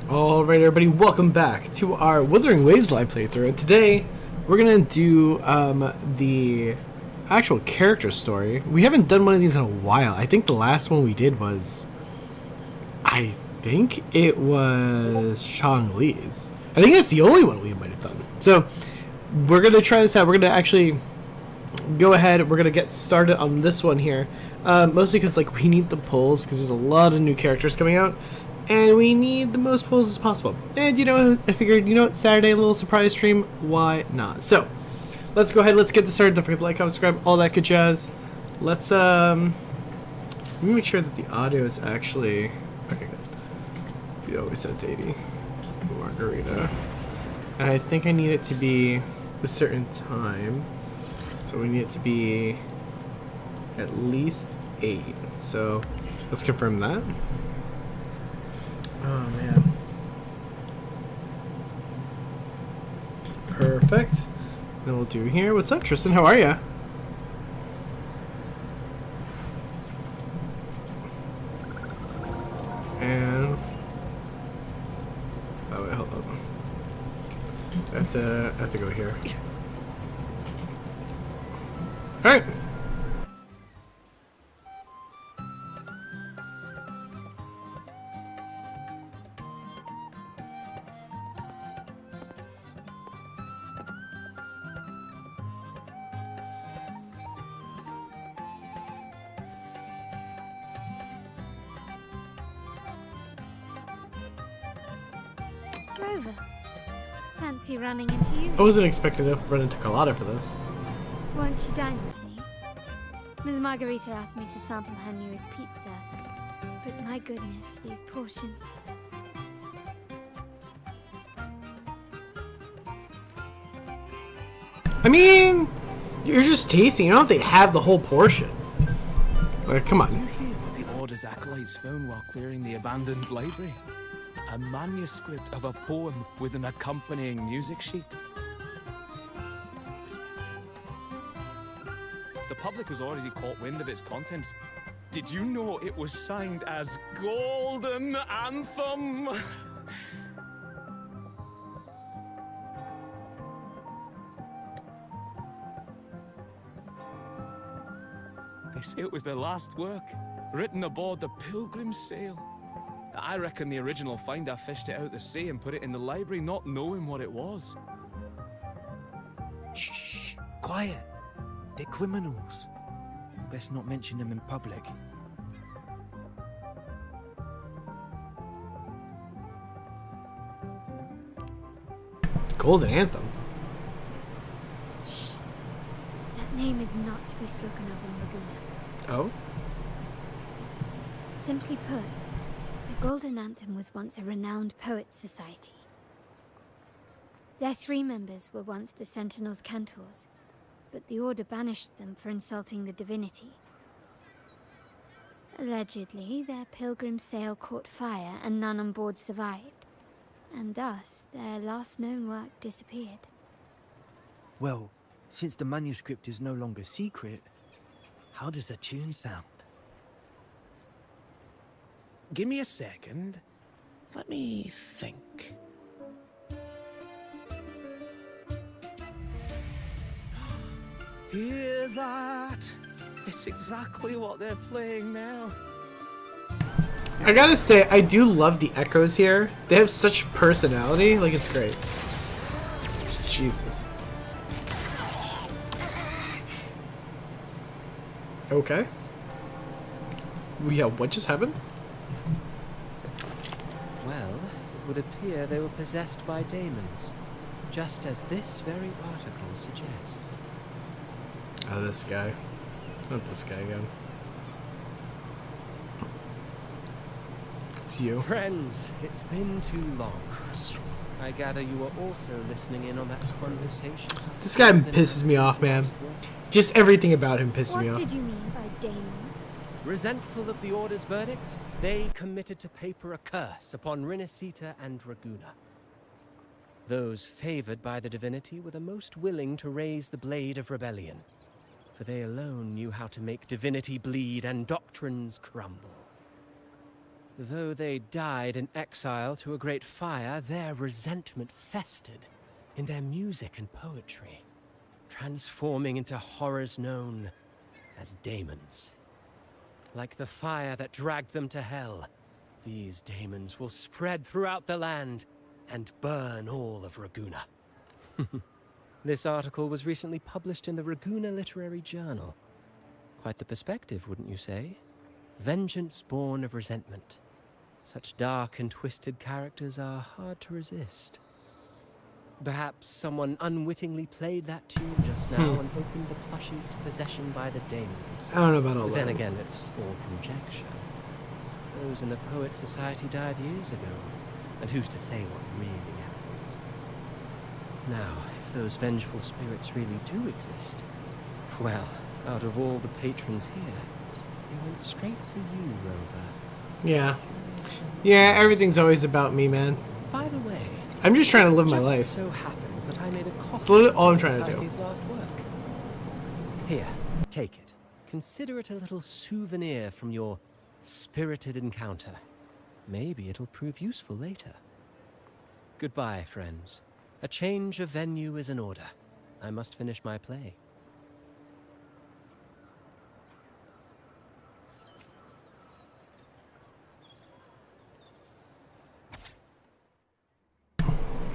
Alright everybody, welcome back to our Wuthering Waves live playthrough. And today, we're gonna do the actual character story. We haven't done one of these in a while. I think the last one we did was... I think it was Chong-Li's. I think that's the only one we might have done. So, we're gonna try this out. We're gonna actually go ahead, we're gonna get started on this one here. Mostly because like we need the pulls, because there's a lot of new characters coming out. And we need the most pulls as possible. And you know, I figured, you know what, Saturday, a little surprise stream, why not? So, let's go ahead, let's get this started. Don't forget to like, comment, subscribe, all that good jazz. Let's, let me make sure that the audio is actually... Okay, good. We always set to 80. Margarita. And I think I need it to be a certain time. So we need it to be at least 8. So, let's confirm that. Oh man. Perfect. Then we'll do here. What's up, Tristan? How are ya? And oh wait, hold on. I have to go here. All right. Rover, fancy running into you? I wasn't expecting to run into Carlotta for this. Won't you dine with me? Ms. Margarita asked me to sample her newest pizza, but my goodness, these portions. I mean, you're just tasting. You don't have to have the whole portion. Like, come Did you on. hear what the Order's acolytes found while clearing the abandoned library? A manuscript of a poem with an accompanying music sheet. The public has already caught wind of its contents. Did you know it was signed as Golden Anthem? They say it was their last work, written aboard the Pilgrim's Sail. I reckon the original finder fished it out the sea and put it in the library, not knowing what it was. Shh, quiet. They're criminals. Best not mention them in public. Golden Anthem. That name is not to be spoken of in Ragunna. Oh? Simply put, the Golden Anthem was once a renowned poets' society. Their 3 members were once the Sentinel's cantors, but the Order banished them for insulting the divinity. Allegedly, their pilgrim sail caught fire and none on board survived, and thus their last known work disappeared. Well, since the manuscript is no longer secret, how does the tune sound? Give me a second. Let me think. Hear that? It's exactly what they're playing now. I gotta say, I do love the echoes here. They have such personality. Like, it's great. Jesus. Okay. Yeah, what just happened? Well, it would appear they were possessed by Daemons, just as this very article suggests. Oh, this guy. Not this guy again. It's you. Friends, it's been too long. I gather you were also listening in on that conversation. This guy pisses me off, man. Just everything about him pisses me What off. did you mean by Daemons? Resentful of the Order's verdict, they committed to paper a curse upon Rinasita and Ragunna. Those favored by the divinity were the most willing to raise the blade of rebellion, for they alone knew how to make divinity bleed and doctrines crumble. Though they died in exile to a great fire, their resentment festered in their music and poetry, transforming into horrors known as Daemons. Like the fire that dragged them to hell, these Daemons will spread throughout the land and burn all of Ragunna. This article was recently published in the Ragunna Literary Journal. Quite the perspective, wouldn't you say? Vengeance born of resentment. Such dark and twisted characters are hard to resist. Perhaps someone unwittingly played that tune just now and opened the plushies to possession by the Daemons. I don't know about all But that. then again, it's all conjecture. Those in the Poet Society died years ago, and who's to say what really happened? Now, if those vengeful spirits really do exist, well, out of all the patrons here, they went straight for you, Rover. Yeah. Yeah, everything's always about me, man. By the way, I'm just trying to live my just life. so happens that I made a copy literally all I'm of the trying to do. Society's last work. Here, take it. Consider it a little souvenir from your spirited encounter. Maybe it'll prove useful later. Goodbye, friends. A change of venue is in order. I must finish my play.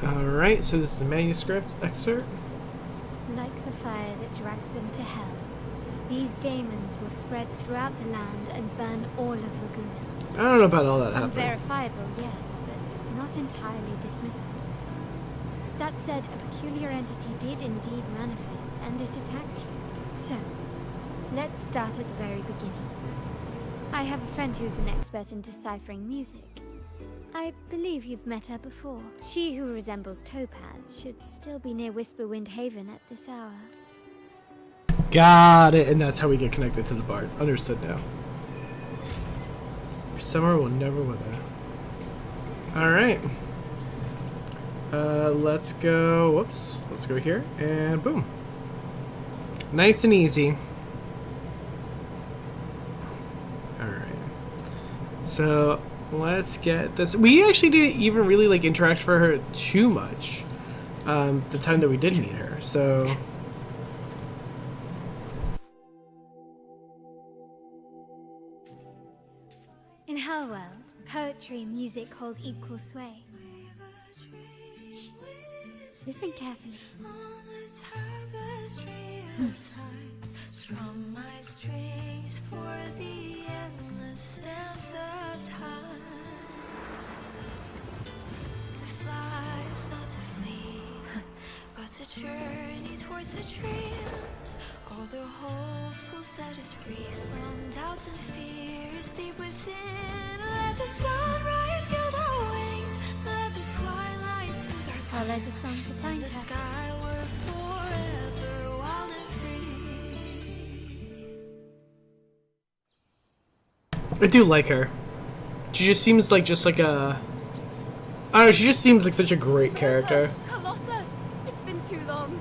Alright, so this is the manuscript excerpt. Like the fire that dragged them to hell, these Daemons will spread throughout the land and burn all of Ragunna. I don't know about all that happening. Unverifiable, yes, but not entirely dismissible. That said, a peculiar entity did indeed manifest, and it attacked you. So, let's start at the very beginning. I have a friend who's an expert in deciphering music. I believe you've met her before. She who resembles Topaz should still be near Whisperwind Haven at this hour. Got it, and that's how we get connected to the bard. Understood now. Summer will never wither. Alright. Let's go, whoops, let's go here, and boom. Nice and easy. Alright. So, let's get this. We actually didn't even really, like, interact for her too much, the time that we did meet her, so... In Hellwell, poetry and music hold equal sway. Shh. Listen carefully. Strum my strings for the endless dance of time. To fly is not to flee, but to journey towards the dreams. All the hopes will set us free from doubts and fears deep within. Let the sunrise gild our wings, let the twilight soothe our Follow skin. the song to find The her. sky were forever wild and free. I do like her. She just seems like a... I don't know, she just seems like such a great character. Carlotta, it's been too long.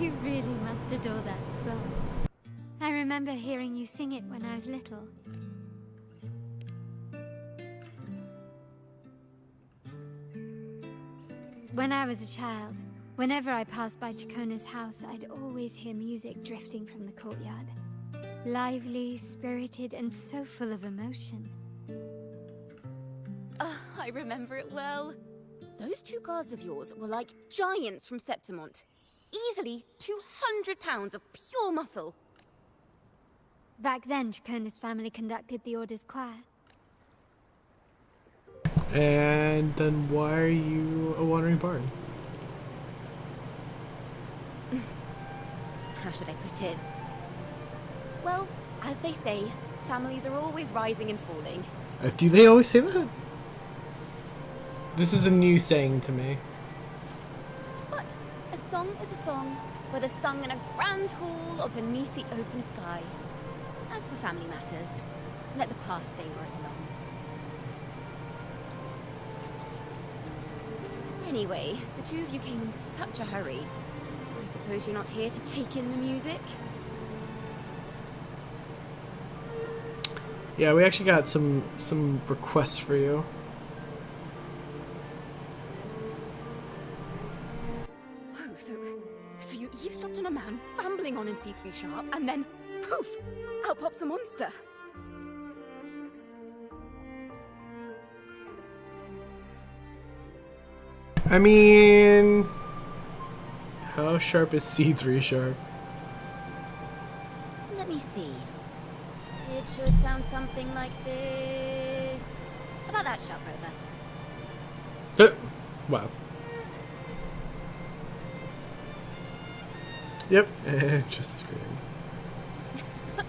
You really must adore that song. I remember hearing you sing it when I was little. When I was a child, whenever I passed by Chacona's house, I'd always hear music drifting from the courtyard. Lively, spirited, and so full of emotion. I remember it well. Those two guards of yours were like giants from Septimont. Easily 200 pounds of pure muscle. Back then, Chacona's family conducted the Order's choir. And then why are you a wandering bard? How should I put it? Well, as they say, families are always rising and falling. Do they always say that? This is a new saying to me. But a song is a song, whether sung in a grand hall or beneath the open sky. As for family matters, let the past stay where it belongs. Anyway, the two of you came in such a hurry. I suppose you're not here to take in the music? Yeah, we actually got some requests for you. Oh, so you eavesdropped on a man rambling on in C3 Sharp, and then poof, out pops a monster. I mean, how sharp is C3 Sharp? Let me see. It should sound something like this. About that, Sharp Rover. Wow. Yep, just scream.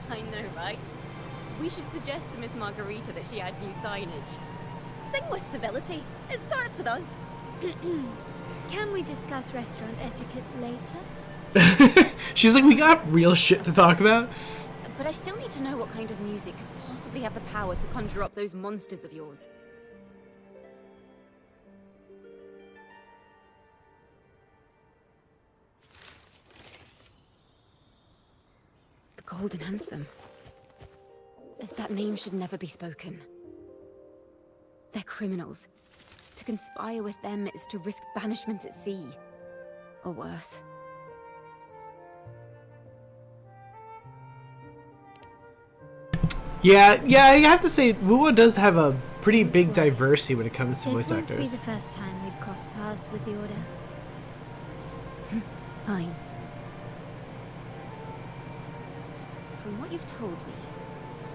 I know, right? We should suggest to Miss Margarita that she add new signage. Sing with civility. It starts with us. Can we discuss restaurant etiquette later? She's like, we got real shit to talk about. But I still need to know what kind of music could possibly have the power to conjure up those monsters of yours. The Golden Anthem. That name should never be spoken. They're criminals. To conspire with them is to risk banishment at sea. Or worse. Yeah, I have to say, Wuwa does have a pretty big diversity when it comes to voice This won't be actors. the first time we've crossed paths with the Order. Fine. From what you've told me,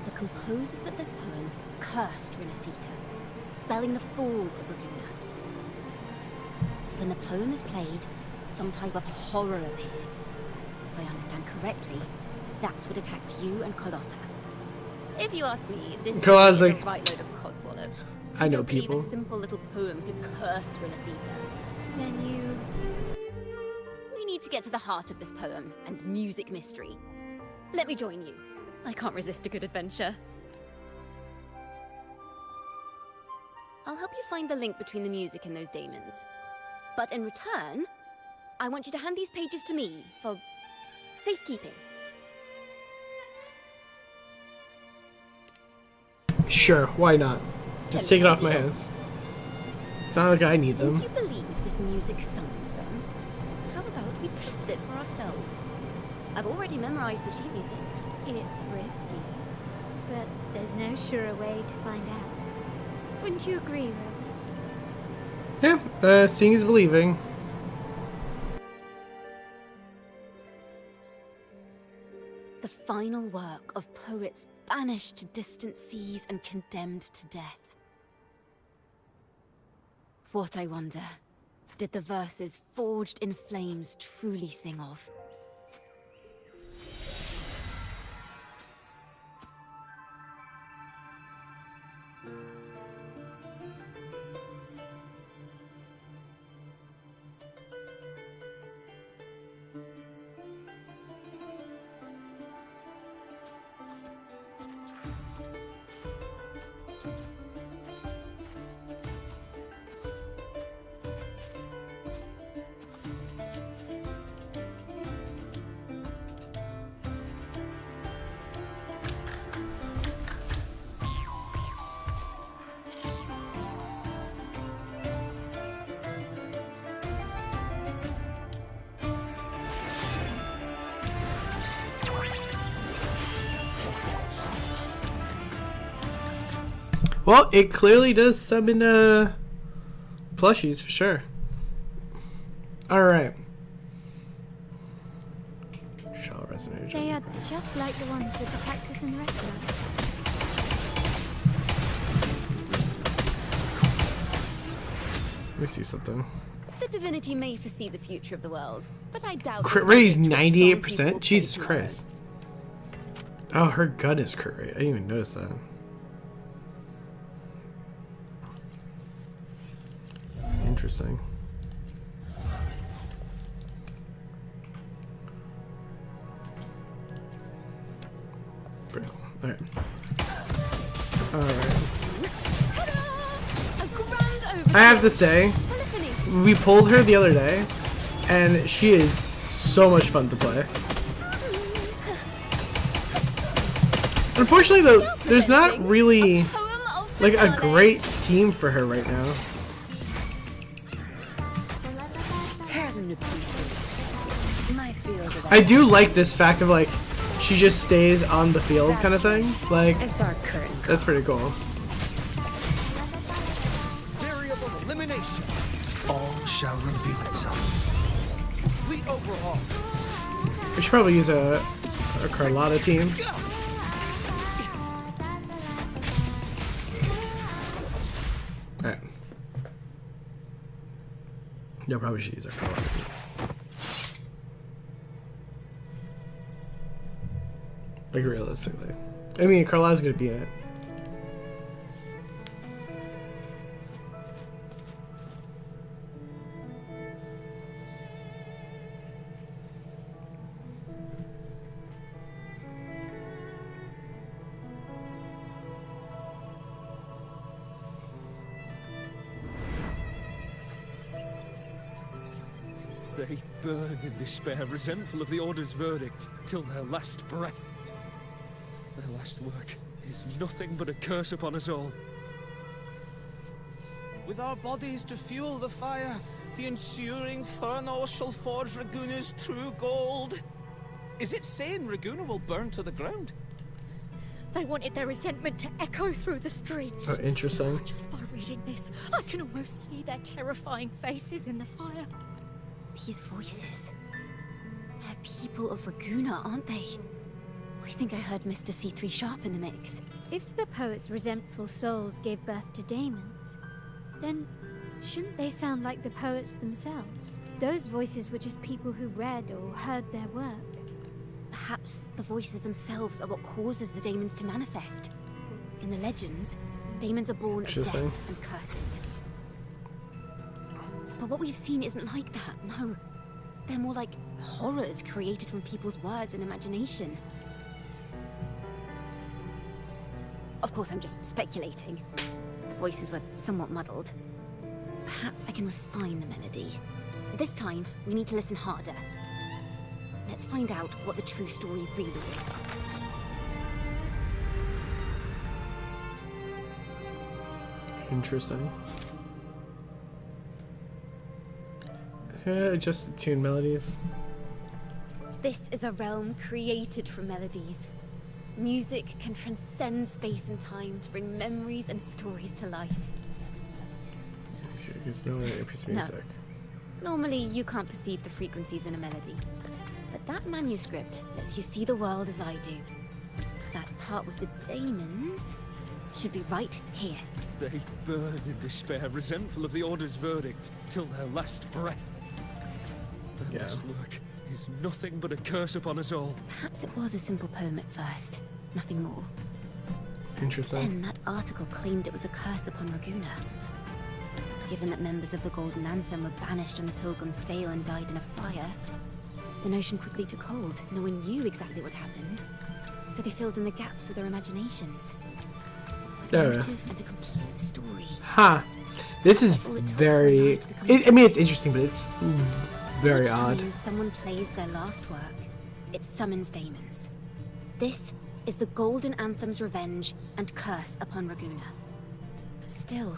the composers of this poem cursed Renacita, spelling the fall of Ragunna. When the poem is played, some type of horror appears. If I understand correctly, that's what attacked you and Carlotta. If you ask me, this Carlotta's is like, a right load of codswallop. I know don't believe people. a simple little poem could curse Renacita. Then you... We need to get to the heart of this poem and music mystery. Let me join you. I can't resist a good adventure. I'll help you find the link between the music and those Daemons. But in return, I want you to hand these pages to me for safekeeping. Sure, why not? Just take it off my hands. It's not like I need Since them. you believe this music summons them, how about we test it for ourselves? I've already memorized the sheet music. It's risky, but there's no surer way to find out. Wouldn't you agree, Rover? Yeah, seeing is believing. The final work of poets banished to distant seas and condemned to death. What, I wonder, did the verses forged in flames truly sing of? Well, it clearly does summon plushies for sure. Alright. Shall resonate. They are just like the ones that attacked us in the restaurant. Let me see something. The divinity may foresee the future of the world, but I doubt... Crit that rate is the Twitch song 98%? people will play Jesus tomorrow. Christ. Oh, her gun is crit rate. I didn't even notice that. Interesting. Pretty cool. Alright. Alright. Ta-da! A grand overture. I have to say, Polyphony. we pulled her the other day, and she is so much fun to play. Unfortunately, though, there's not presenting really a poem of like a finale. great team for her right now. Tear them to pieces. My field of I do like this fact of like she just stays on the field kind of thing. Like It's our curtain. that's pretty cool. Variable elimination. All shall reveal itself. Complete overhaul. We should probably use a Carlotta team. Alright. Yeah, probably should use our Carlotta team. Like realistically. I mean, Carlotta's gonna be in it. They burn in despair, resentful of the Order's verdict, till their last breath. Their last work is nothing but a curse upon us all. With our bodies to fuel the fire, the ensuing furnace shall forge Ragunna's true gold. Is it saying Ragunna will burn to the ground? They wanted their resentment to echo through the streets. Oh, interesting. Just by reading this, I can almost see their terrifying faces in the fire. These voices. They're people of Ragunna, aren't they? I think I heard Mr. C3 Sharp in the mix. If the poet's resentful souls gave birth to Daemons, then shouldn't they sound like the poets themselves? Those voices were just people who read or heard their work. Perhaps the voices themselves are what causes the Daemons to manifest. In the legends, Daemons are born of death Interesting. and curses. But what we've seen isn't like that, no. They're more like horrors created from people's words and imagination. Of course, I'm just speculating. The voices were somewhat muddled. Perhaps I can refine the melody. This time, we need to listen harder. Let's find out what the true story really is. Interesting. Just tune melodies. This is a realm created from melodies. Music can transcend space and time to bring memories and stories to life. There's no piece of No. music. Normally, you can't perceive the frequencies in a melody. But that manuscript lets you see the world as I do. That part with the Daemons should be right here. They burn in despair, resentful of the Order's verdict, till their last breath. Their Yeah. last work is nothing but a curse upon us all. Perhaps it was a simple poem at first, nothing more. Interesting. Then that article claimed it was a curse upon Ragunna. Given that members of the Golden Anthem were banished on the Pilgrim's Sail and died in a fire, the notion quickly took hold. No one knew exactly what happened, so they filled in the gaps with their imaginations. With a Yeah. motive and a complete story. Huh. This is That's all it took for very... it to become I mean, it's interesting, but it's very Each odd. time someone plays their last work, it summons Daemons. This is the Golden Anthem's revenge and curse upon Ragunna. But still,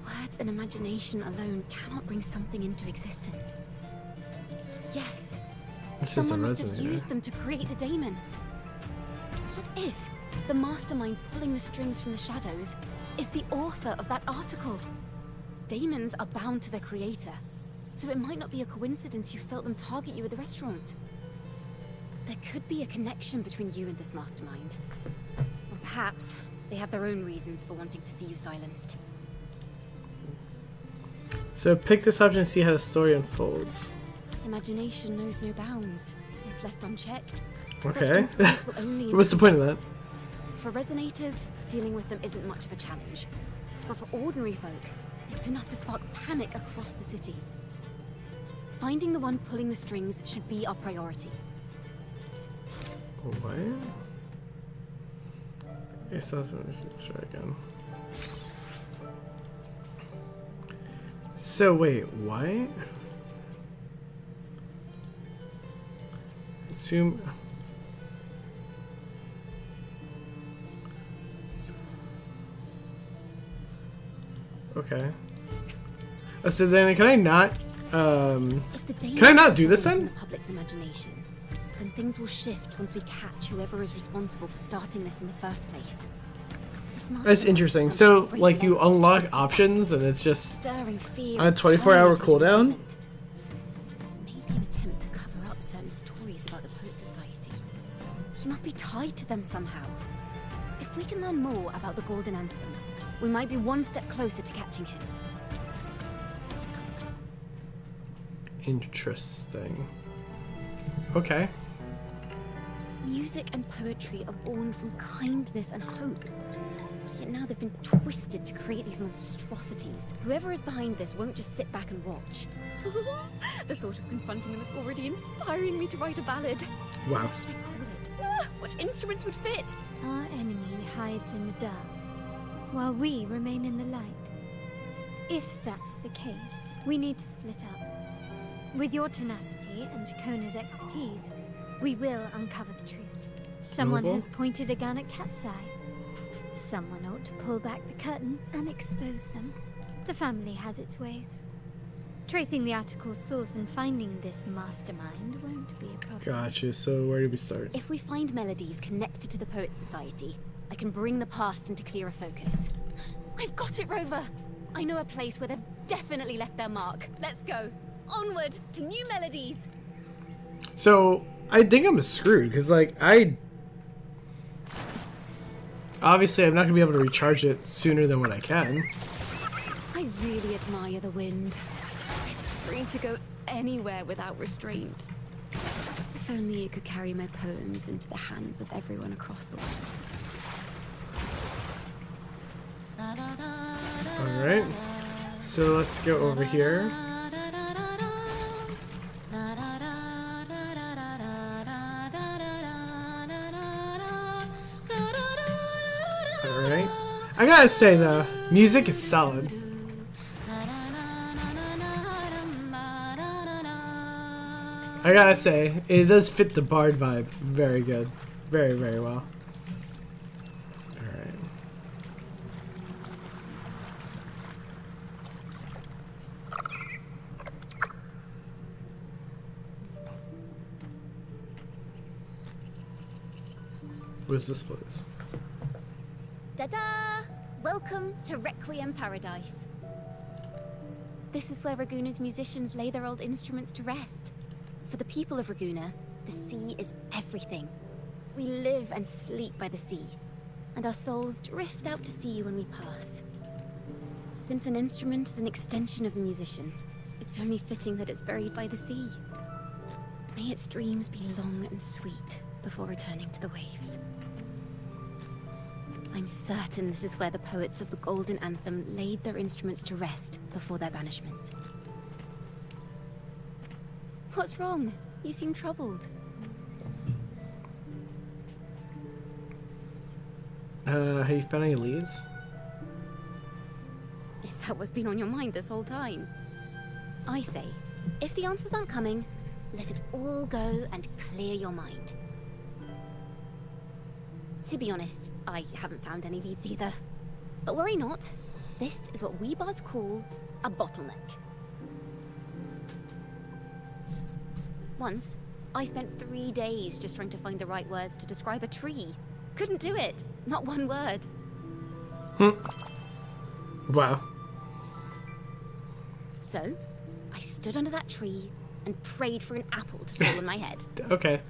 words and imagination alone cannot bring something into existence. Yes, This is a someone must have resonator. used them to create the Daemons. What if the mastermind pulling the strings from the shadows is the author of that article? Daemons are bound to their creator, so it might not be a coincidence you felt them target you at the restaurant. There could be a connection between you and this mastermind. Or perhaps they have their own reasons for wanting to see you silenced. So pick this option to see how the story unfolds. Imagination knows no bounds, if left unchecked. Such Okay. insights will only What's the point of increase. that? For resonators, dealing with them isn't much of a challenge. But for ordinary folk, it's enough to spark panic across the city. Finding the one pulling the strings should be our priority. What? Let's try again. So wait, what? Assume. Okay. So then, can I not? If the Can I not do this Daemons then? in the public's imagination, then things will shift once we catch whoever is responsible for starting this in the first place. This That's mastermind interesting. has So, gone to great like, you lengths to unlock twist the options, and it's just stirring fear on a and 24-hour turning it into cooldown? resentment. Maybe an attempt to cover up certain stories about the Poet Society. He must be tied to them somehow. If we can learn more about the Golden Anthem, we might be one step closer to catching him. Interesting. Okay. Music and poetry are born from kindness and hope. Yet now they've been twisted to create these monstrosities. Whoever is behind this won't just sit back and watch. The thought of confronting them is already inspiring me to write a ballad. Wow. What should I call it? What instruments would fit? Our enemy hides in the dark, while we remain in the light. If that's the case, we need to split up. With your tenacity and Kona's expertise, we will uncover the truth. Someone Noble. has pointed a gun at Cat's Eye. Someone ought to pull back the curtain and expose them. The family has its ways. Tracing the article's source and finding this mastermind won't be a problem. Gotcha. So where do we start? If we find melodies connected to the Poet Society, I can bring the past into clearer focus. I've got it, Rover! I know a place where they've definitely left their mark. Let's go. Onward to new melodies. So I think I'm screwed because, like, obviously I'm not gonna be able to recharge it sooner than what I can. I really admire the wind. It's free to go anywhere without restraint. If only it could carry my poems into the hands of everyone across the world. All right. So let's go over here. Alright. I gotta say though, music is solid. I gotta say, it does fit the bard vibe very good. Very, very well. Alright. Where's this place? Ta-da! Welcome to Requiem Paradise. This is where Ragunna's musicians lay their old instruments to rest. For the people of Ragunna, the sea is everything. We live and sleep by the sea, and our souls drift out to sea when we pass. Since an instrument is an extension of the musician, it's only fitting that it's buried by the sea. May its dreams be long and sweet before returning to the waves. I'm certain this is where the poets of the Golden Anthem laid their instruments to rest before their banishment. What's wrong? You seem troubled. Have you found any leads? Is that what's been on your mind this whole time? I say, if the answers aren't coming, let it all go and clear your mind. To be honest, I haven't found any leads either. But worry not. This is what we bards call a bottleneck. Once, I spent 3 days just trying to find the right words to describe a tree. Couldn't do it. Not one word. Wow. So, I stood under that tree and prayed for an apple to fall on my head. Okay.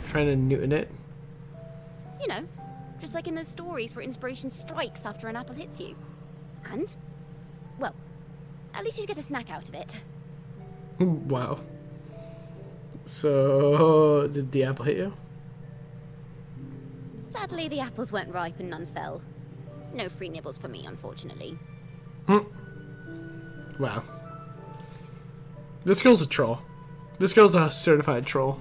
Trying to Newton it. You know, just like in those stories where inspiration strikes after an apple hits you. And, well, at least you get a snack out of it. Wow. So, did the apple hit you? Sadly, the apples weren't ripe and none fell. No free nibbles for me, unfortunately. Wow. This girl's a troll. This girl's a certified troll.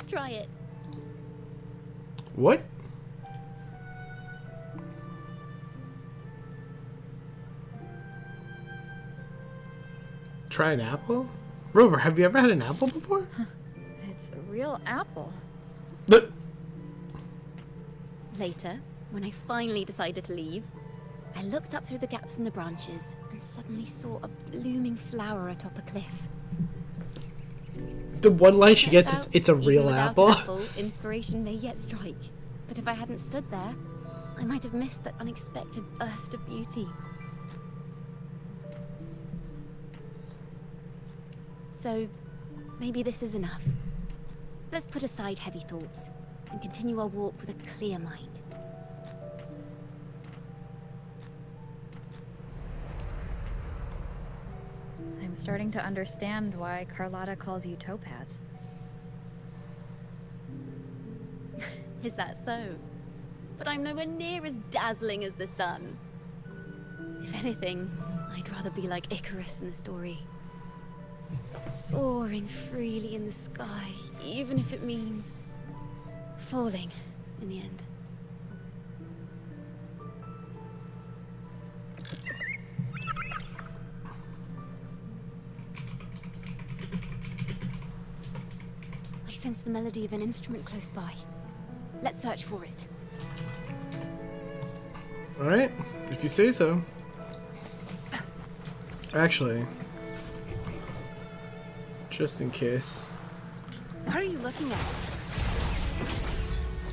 Try it. What? Try an apple? Rover, have you ever had an apple before? It's a real apple. But Later, when I finally decided to leave, I looked up through the gaps in the branches and suddenly saw a blooming flower atop a cliff. the one line she Turns gets is, out, it's a even real without apple. an apple, inspiration may yet strike. But if I hadn't stood there, I might have missed that unexpected burst of beauty. So, maybe this is enough. Let's put aside heavy thoughts and continue our walk with a clear mind. I'm starting to understand why Carlotta calls you Topaz. Is that so? But I'm nowhere near as dazzling as the sun. If anything, I'd rather be like Icarus in the story. Soaring freely in the sky, even if it means falling in the end. I sense the melody of an instrument close by. Let's search for it. Alright, if you say so. Actually, just in case. What are you looking at?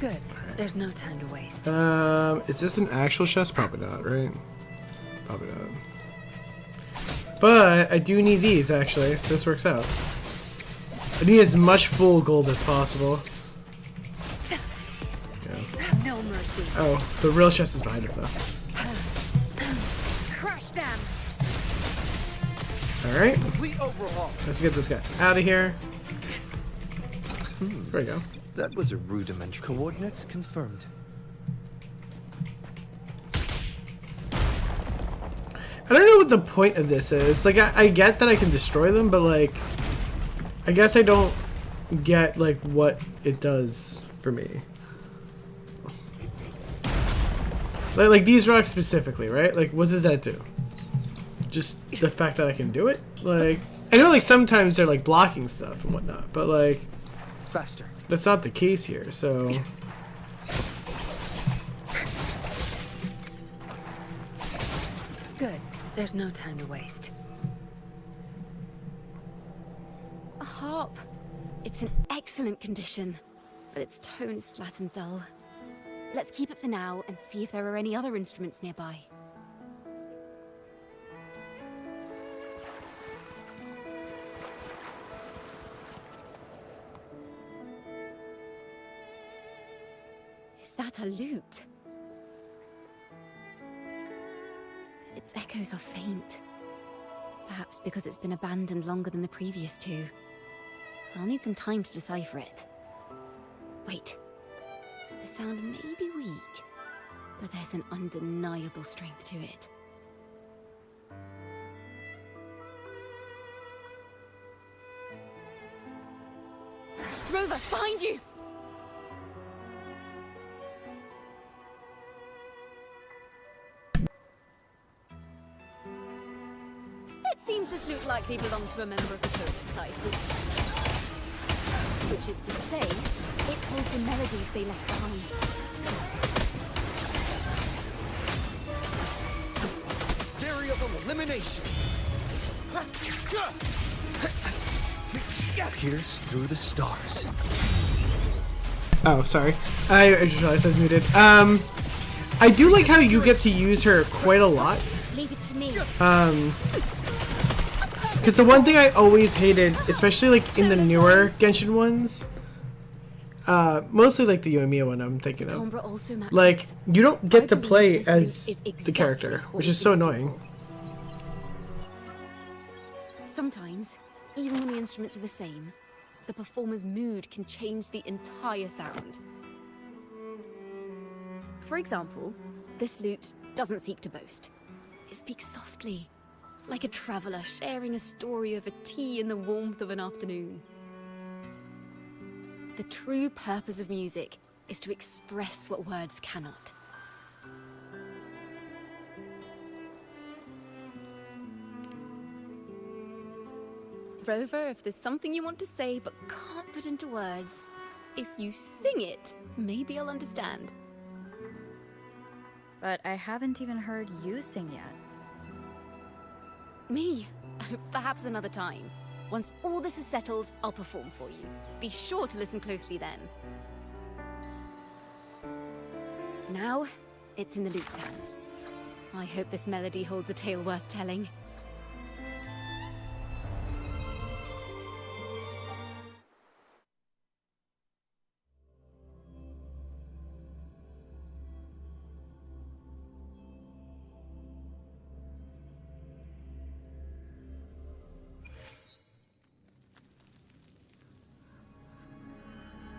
Good. There's no time to waste. Is this an actual chest? Probably not, right? Probably not. But I do need these, actually, so this works out. I need as much full gold as possible. Yeah. No mercy. Oh, the real chest is behind it, though. Crush them. Alright, Complete overhaul. let's get this guy out of here. There we go. That was a rudimentary. Coordinates confirmed. I don't know what the point of this is. Like, I get that I can destroy them, but, like, I guess I don't get, like, what it does for me. Like these rocks specifically, right? Like, what does that do? Just the fact that I can do it? Like, I know, like, sometimes they're, like, blocking stuff and whatnot, but, like, Faster. that's not the case here, so... Good. There's no time to waste. A harp. It's in excellent condition, but its tone is flat and dull. Let's keep it for now and see if there are any other instruments nearby. Is that a lute? Its echoes are faint. Perhaps because it's been abandoned longer than the previous two. I'll need some time to decipher it. Wait. The sound may be weak, but there's an undeniable strength to it. Rover, behind you! It seems this lute likely belonged to a member of the Poet Society. Which is to say, it holds the melodies they left behind. Theory of elimination. Pierce through the stars. Oh, sorry. I just realized I was muted. I do like how you get to use her quite a lot. Leave it to me. Because the one thing I always hated, especially like in the newer Genshin ones, mostly like the Yoimiya one I'm thinking of, Tombra also matches. like you don't get to I believe play this as lute is the exactly character, what which we is so needed annoying. for. Sometimes, even when the instruments are the same, the performer's mood can change the entire sound. For example, this lute doesn't seek to boast. It speaks softly, like a traveler sharing a story over tea in the warmth of an afternoon. The true purpose of music is to express what words cannot. over if there's something you want to say but can't put into words. If you sing it, maybe I'll understand. But I haven't even heard you sing yet. Me? Perhaps another time. Once all this is settled, I'll perform for you. Be sure to listen closely then. Now, it's in the lute's hands. I hope this melody holds a tale worth telling.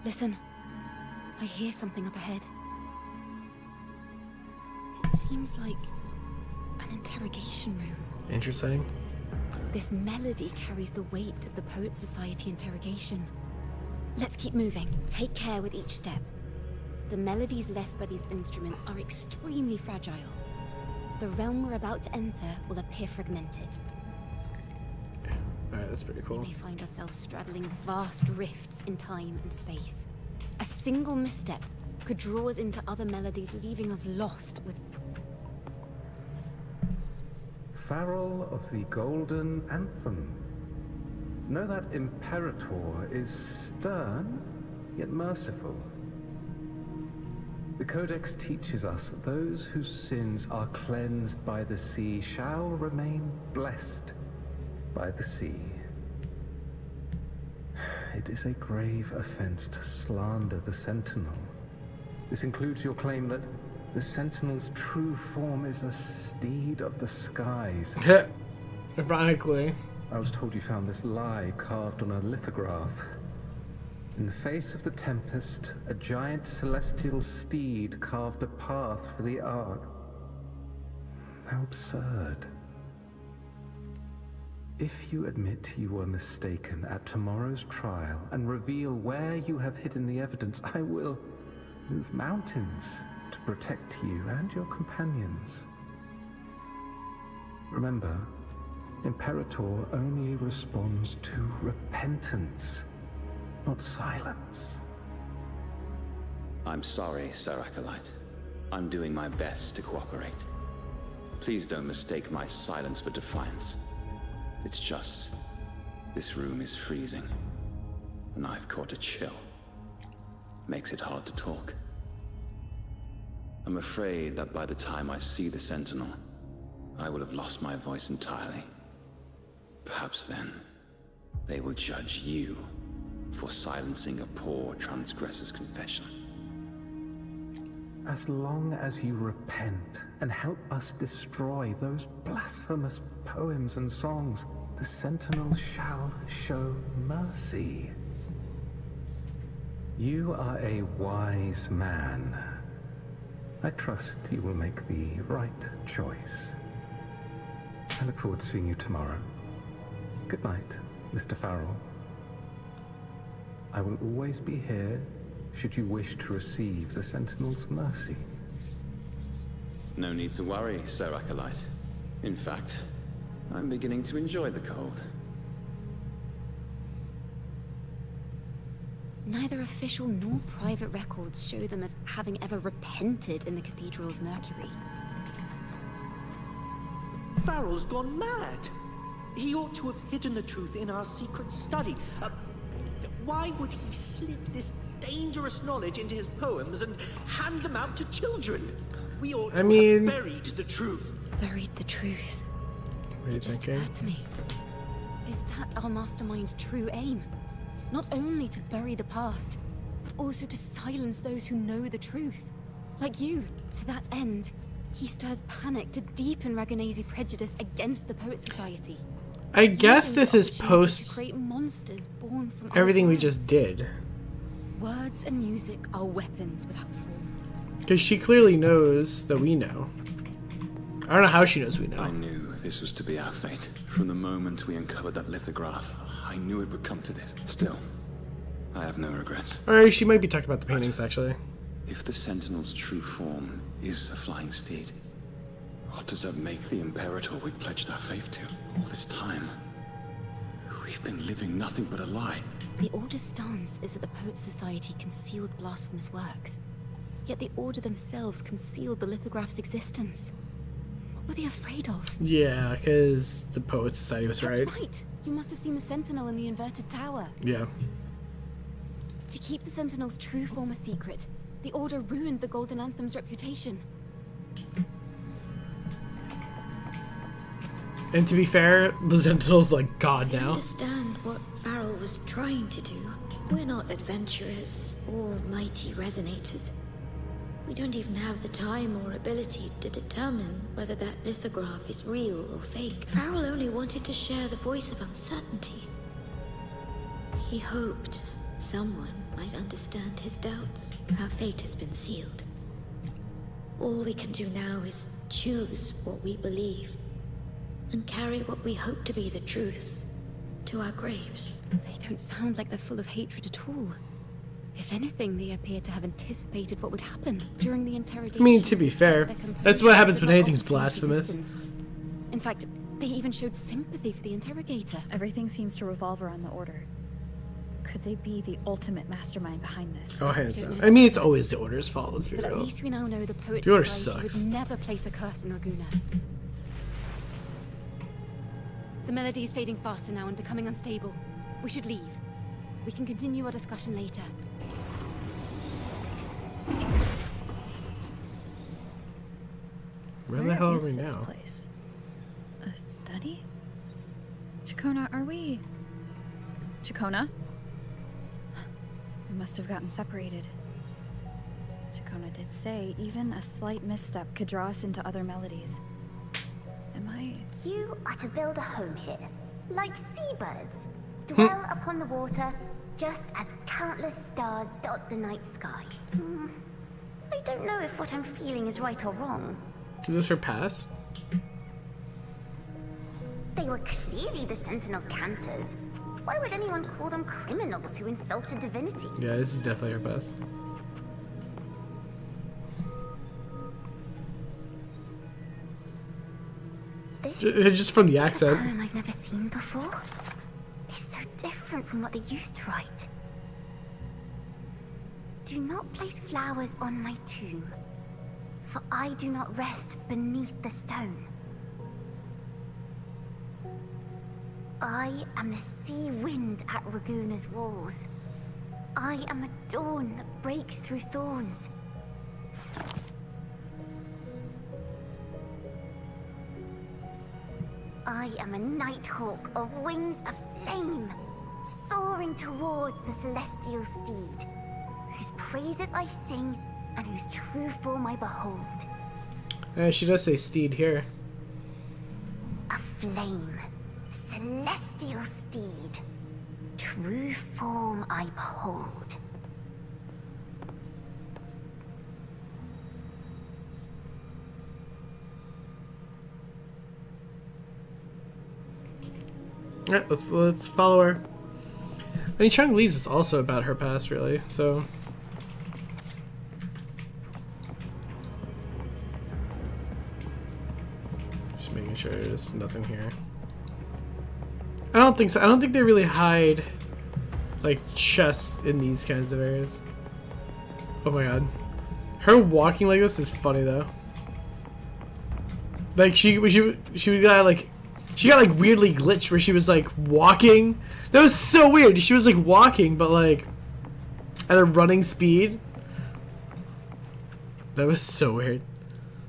Listen, I hear something up ahead. It seems like an interrogation room. Interesting. This melody carries the weight of the Poet Society interrogation. Let's keep moving. Take care with each step. The melodies left by these instruments are extremely fragile. The realm we're about to enter will appear fragmented. Alright, that's pretty cool. We may find ourselves straddling vast rifts in time and space. A single misstep could draw us into other melodies, leaving us lost with... Farrell of the Golden Anthem. Know that Imperator is stern, yet merciful. The Codex teaches us that those whose sins are cleansed by the sea shall remain blessed by the sea. It is a grave offense to slander the Sentinel. This includes your claim that the Sentinel's true form is a steed of the skies. Ironically. I was told you found this lie carved on a lithograph. In the face of the tempest, a giant celestial steed carved a path for the Ark. How absurd. If you admit you were mistaken at tomorrow's trial and reveal where you have hidden the evidence, I will move mountains to protect you and your companions. Remember, Imperator only responds to repentance, not silence. I'm sorry, Sir Acolyte. I'm doing my best to cooperate. Please don't mistake my silence for defiance. It's just, this room is freezing, and I've caught a chill. Makes it hard to talk. I'm afraid that by the time I see the Sentinel, I will have lost my voice entirely. Perhaps then, they will judge you for silencing a poor transgressor's confession. As long as you repent and help us destroy those blasphemous poems and songs, the Sentinel shall show mercy. You are a wise man. I trust you will make the right choice. I look forward to seeing you tomorrow. Good night, Mr. Farrell. I will always be here should you wish to receive the Sentinel's mercy. No need to worry, Sir Acolyte. In fact, I'm beginning to enjoy the cold. Neither official nor private records show them as having ever repented in the Cathedral of Mercury. Farrell's gone mad. He ought to have hidden the truth in our secret study. Why would he slip this dangerous knowledge into his poems and hand them out to children? We ought to have buried the truth. Buried the truth. It just occurred to me. Is that our mastermind's true aim? Not only to bury the past, but also to silence those who know the truth. Like you. To that end, he stirs panic to deepen Ragunna's prejudice against the Poet Society. I guess this is post to create monsters born from everything we just did. Words and music are weapons without form. Because she clearly knows that we know. I don't know how she knows we know. I knew this was to be our fate. From the moment we uncovered that lithograph, I knew it would come to this. Still, I have no regrets. Or she might be talking about the paintings, actually. If the Sentinel's true form is a flying steed, what does that make the Imperator we've pledged our faith to? All this time, we We've been living nothing but a lie. The Order's stance is that the Poets Society concealed blasphemous works. Yet the Order themselves concealed the lithograph's existence. What were they afraid of? Yeah, because the Poets Society was right. That's right. You must have seen the Sentinel in the inverted tower. Yeah. To keep the Sentinel's true form a secret, the Order ruined the Golden Anthem's reputation. And to be fair, the Sentinel's like God I now. understand what Farrell was trying to do. We're not adventurers or mighty resonators. We don't even have the time or ability to determine whether that lithograph is real or fake. Farrell only wanted to share the voice of uncertainty. He hoped someone might understand his doubts. Our fate has been sealed. All we can do now is choose what we believe and carry what we hope to be the truth to our graves. They don't sound like they're full of hatred at all. If anything, they appear to have anticipated what would happen during the interrogation. I mean, to be fair, that's what happens when anything's blasphemous. In fact, they even showed sympathy for the interrogator. Everything seems to revolve around the Order. Could they be the ultimate mastermind behind this? Oh, hands down. I mean, it's always the Order's fault, let's be But at real. least we now know the Poets The Order Society sucks. would never place a curse on Ragunna. The melody is fading faster now and becoming unstable. We should leave. We can continue our discussion later. Where the hell are we this now? place? A study? Chacona, are we... Chacona? We must have gotten separated. Chacona did say even a slight misstep could draw us into other melodies. Am I... You are to build a home here, like seabirds. Dwell upon the water, just as countless stars dot the night sky. I don't know if what I'm feeling is right or wrong. Is this her past? They were clearly the Sentinel's cantors. Why would anyone call them criminals who insulted divinity? Yeah, this is definitely her past. Just from the accent. It's a poem I've never seen before. It's so different from what they used to write. Do not place flowers on my tomb, for I do not rest beneath the stone. I am the sea wind at Ragunna's walls. I am a dawn that breaks through thorns. I am a nighthawk of wings of flame, soaring towards the celestial steed, whose praises I sing and whose true form I behold. She does say steed here. A flame, celestial steed, true form I behold. Alright, let's follow her. I mean, Chung Lee's was also about her past, really, so... Just making sure there's nothing here. I don't think so. I don't think they really hide, like, chests in these kinds of areas. Oh my god. Her walking like this is funny, though. Like, she got, like... She got like weirdly glitched where she was like walking. That was so weird. She was like walking, but like at a running speed. That was so weird.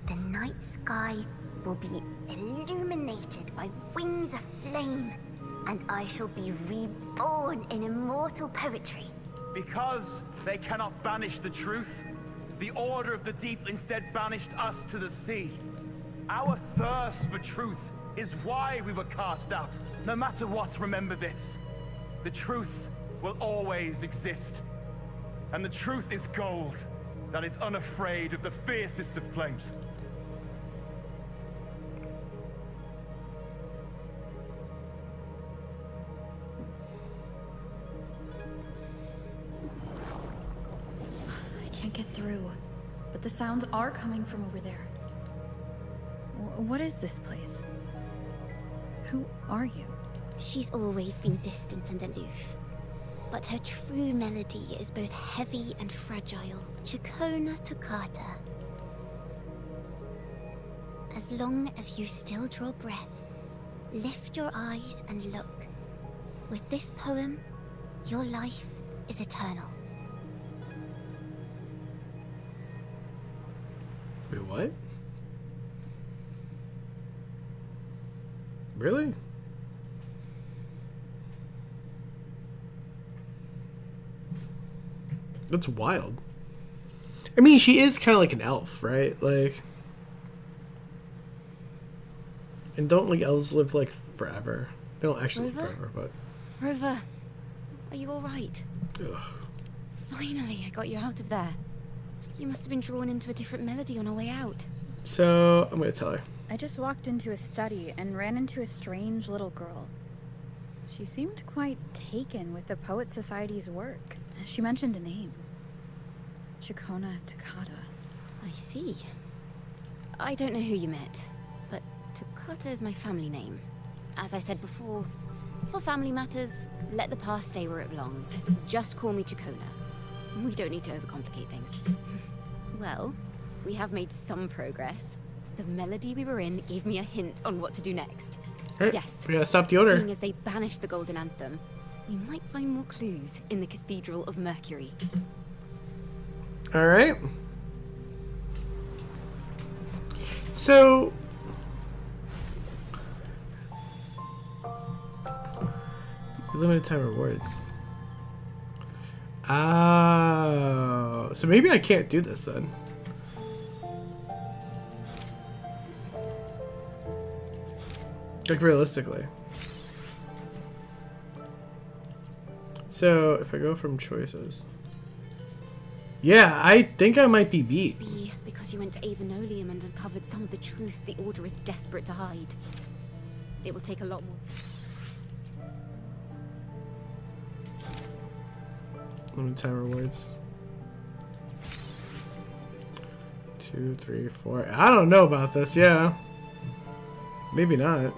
The night sky will be illuminated by wings of flame, and I shall be reborn in immortal poetry. Because they cannot banish the truth, the Order of the Deep instead banished us to the sea. Our thirst for truth is why we were cast out. No matter what, remember this. The truth will always exist. And the truth is gold that is unafraid of the fiercest of flames. I can't get through, but the sounds are coming from over there. What is this place? Who are you? She's always been distant and aloof. But her true melody is both heavy and fragile. Chacona Toccata. As long as you still draw breath, lift your eyes and look. With this poem, your life is eternal. Wait, what? Really? That's wild. I mean, she is kind of like an elf, right? Like, and don't like elves live like forever? They don't actually live forever, but. Rover, are you all right? Ugh. Finally, I got you out of there. You must have been drawn into a different melody on our way out. So I'm gonna tell her. I just walked into a study and ran into a strange little girl. She seemed quite taken with the Poet Society's work. She mentioned a name. Chacona Toccata. I see. I don't know who you met, but Toccata is my family name. As I said before, for family matters, let the past stay where it belongs. Just call me Chacona. We don't need to overcomplicate things. Well, we have made some progress. The melody we were in gave me a hint on what to do next. Right, yes. we gotta stop the order. Seeing as they banished the Golden Anthem, we might find more clues in the Cathedral of Mercury. All right. So. Limited time rewards. Oh, so maybe I can't do this then. Like realistically. So if I go from choices. Yeah, I think I might be beat. Maybe because you went to Avenolium and uncovered some of the truth the Order is desperate to hide. It will take a lot more. Limited time rewards. 2, 3, 4. I don't know about this, yeah. Maybe not.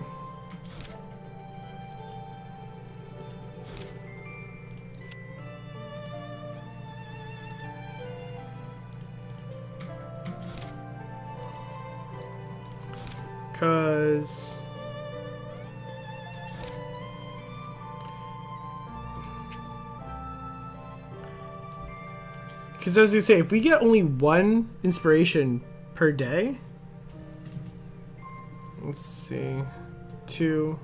Because I was gonna say, if we get only 1 inspiration per day, let's see, 2.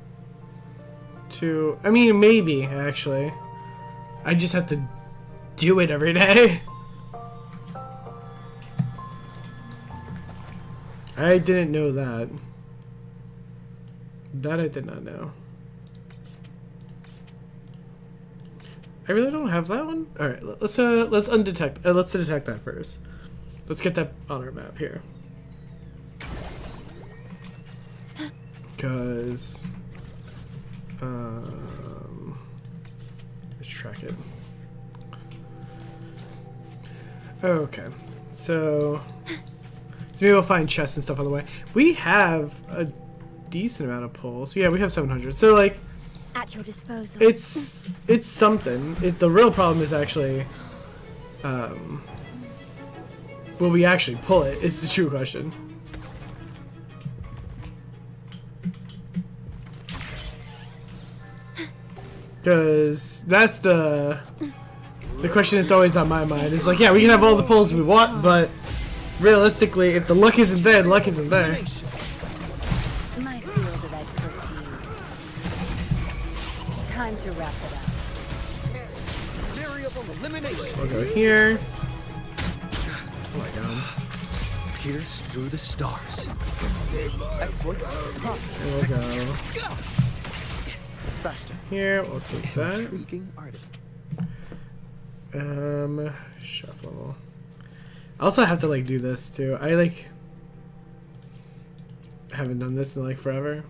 I mean, maybe actually. I just have to do it every day. I didn't know that. That I did not know. I really don't have that one. All right, let's undetect. Let's detect that first. Let's get that on our map here. Because let's track it. Okay, so maybe we'll find chests and stuff on the way. We have a decent amount of pulls. Yeah, we have 700. So like, at your disposal. it's something. The real problem is actually, will we actually pull it? Is the true question. Because that's the question that's always on my mind. It's like, yeah, we can have all the pulls we want, but realistically, if the luck isn't there, the luck isn't there. My field of expertise. Time to wrap it up. Variable elimination. We'll go here. Oh my god. Pierce through the stars. Exploit. And we'll go Faster. here. We'll take that. Intriguing artist. Shuffle. I also have to like do this too. I like haven't done this in like forever.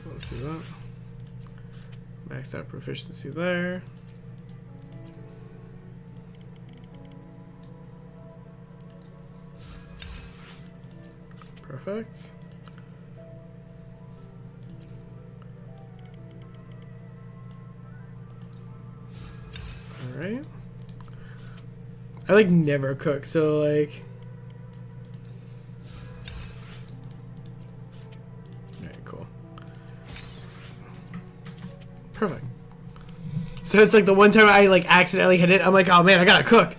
Let's see that. Max out proficiency there. Perfect. Alright. I like never cook, so like... Alright, cool. Perfect. So it's like the one time I like accidentally hit it, I'm like, oh man, I gotta cook.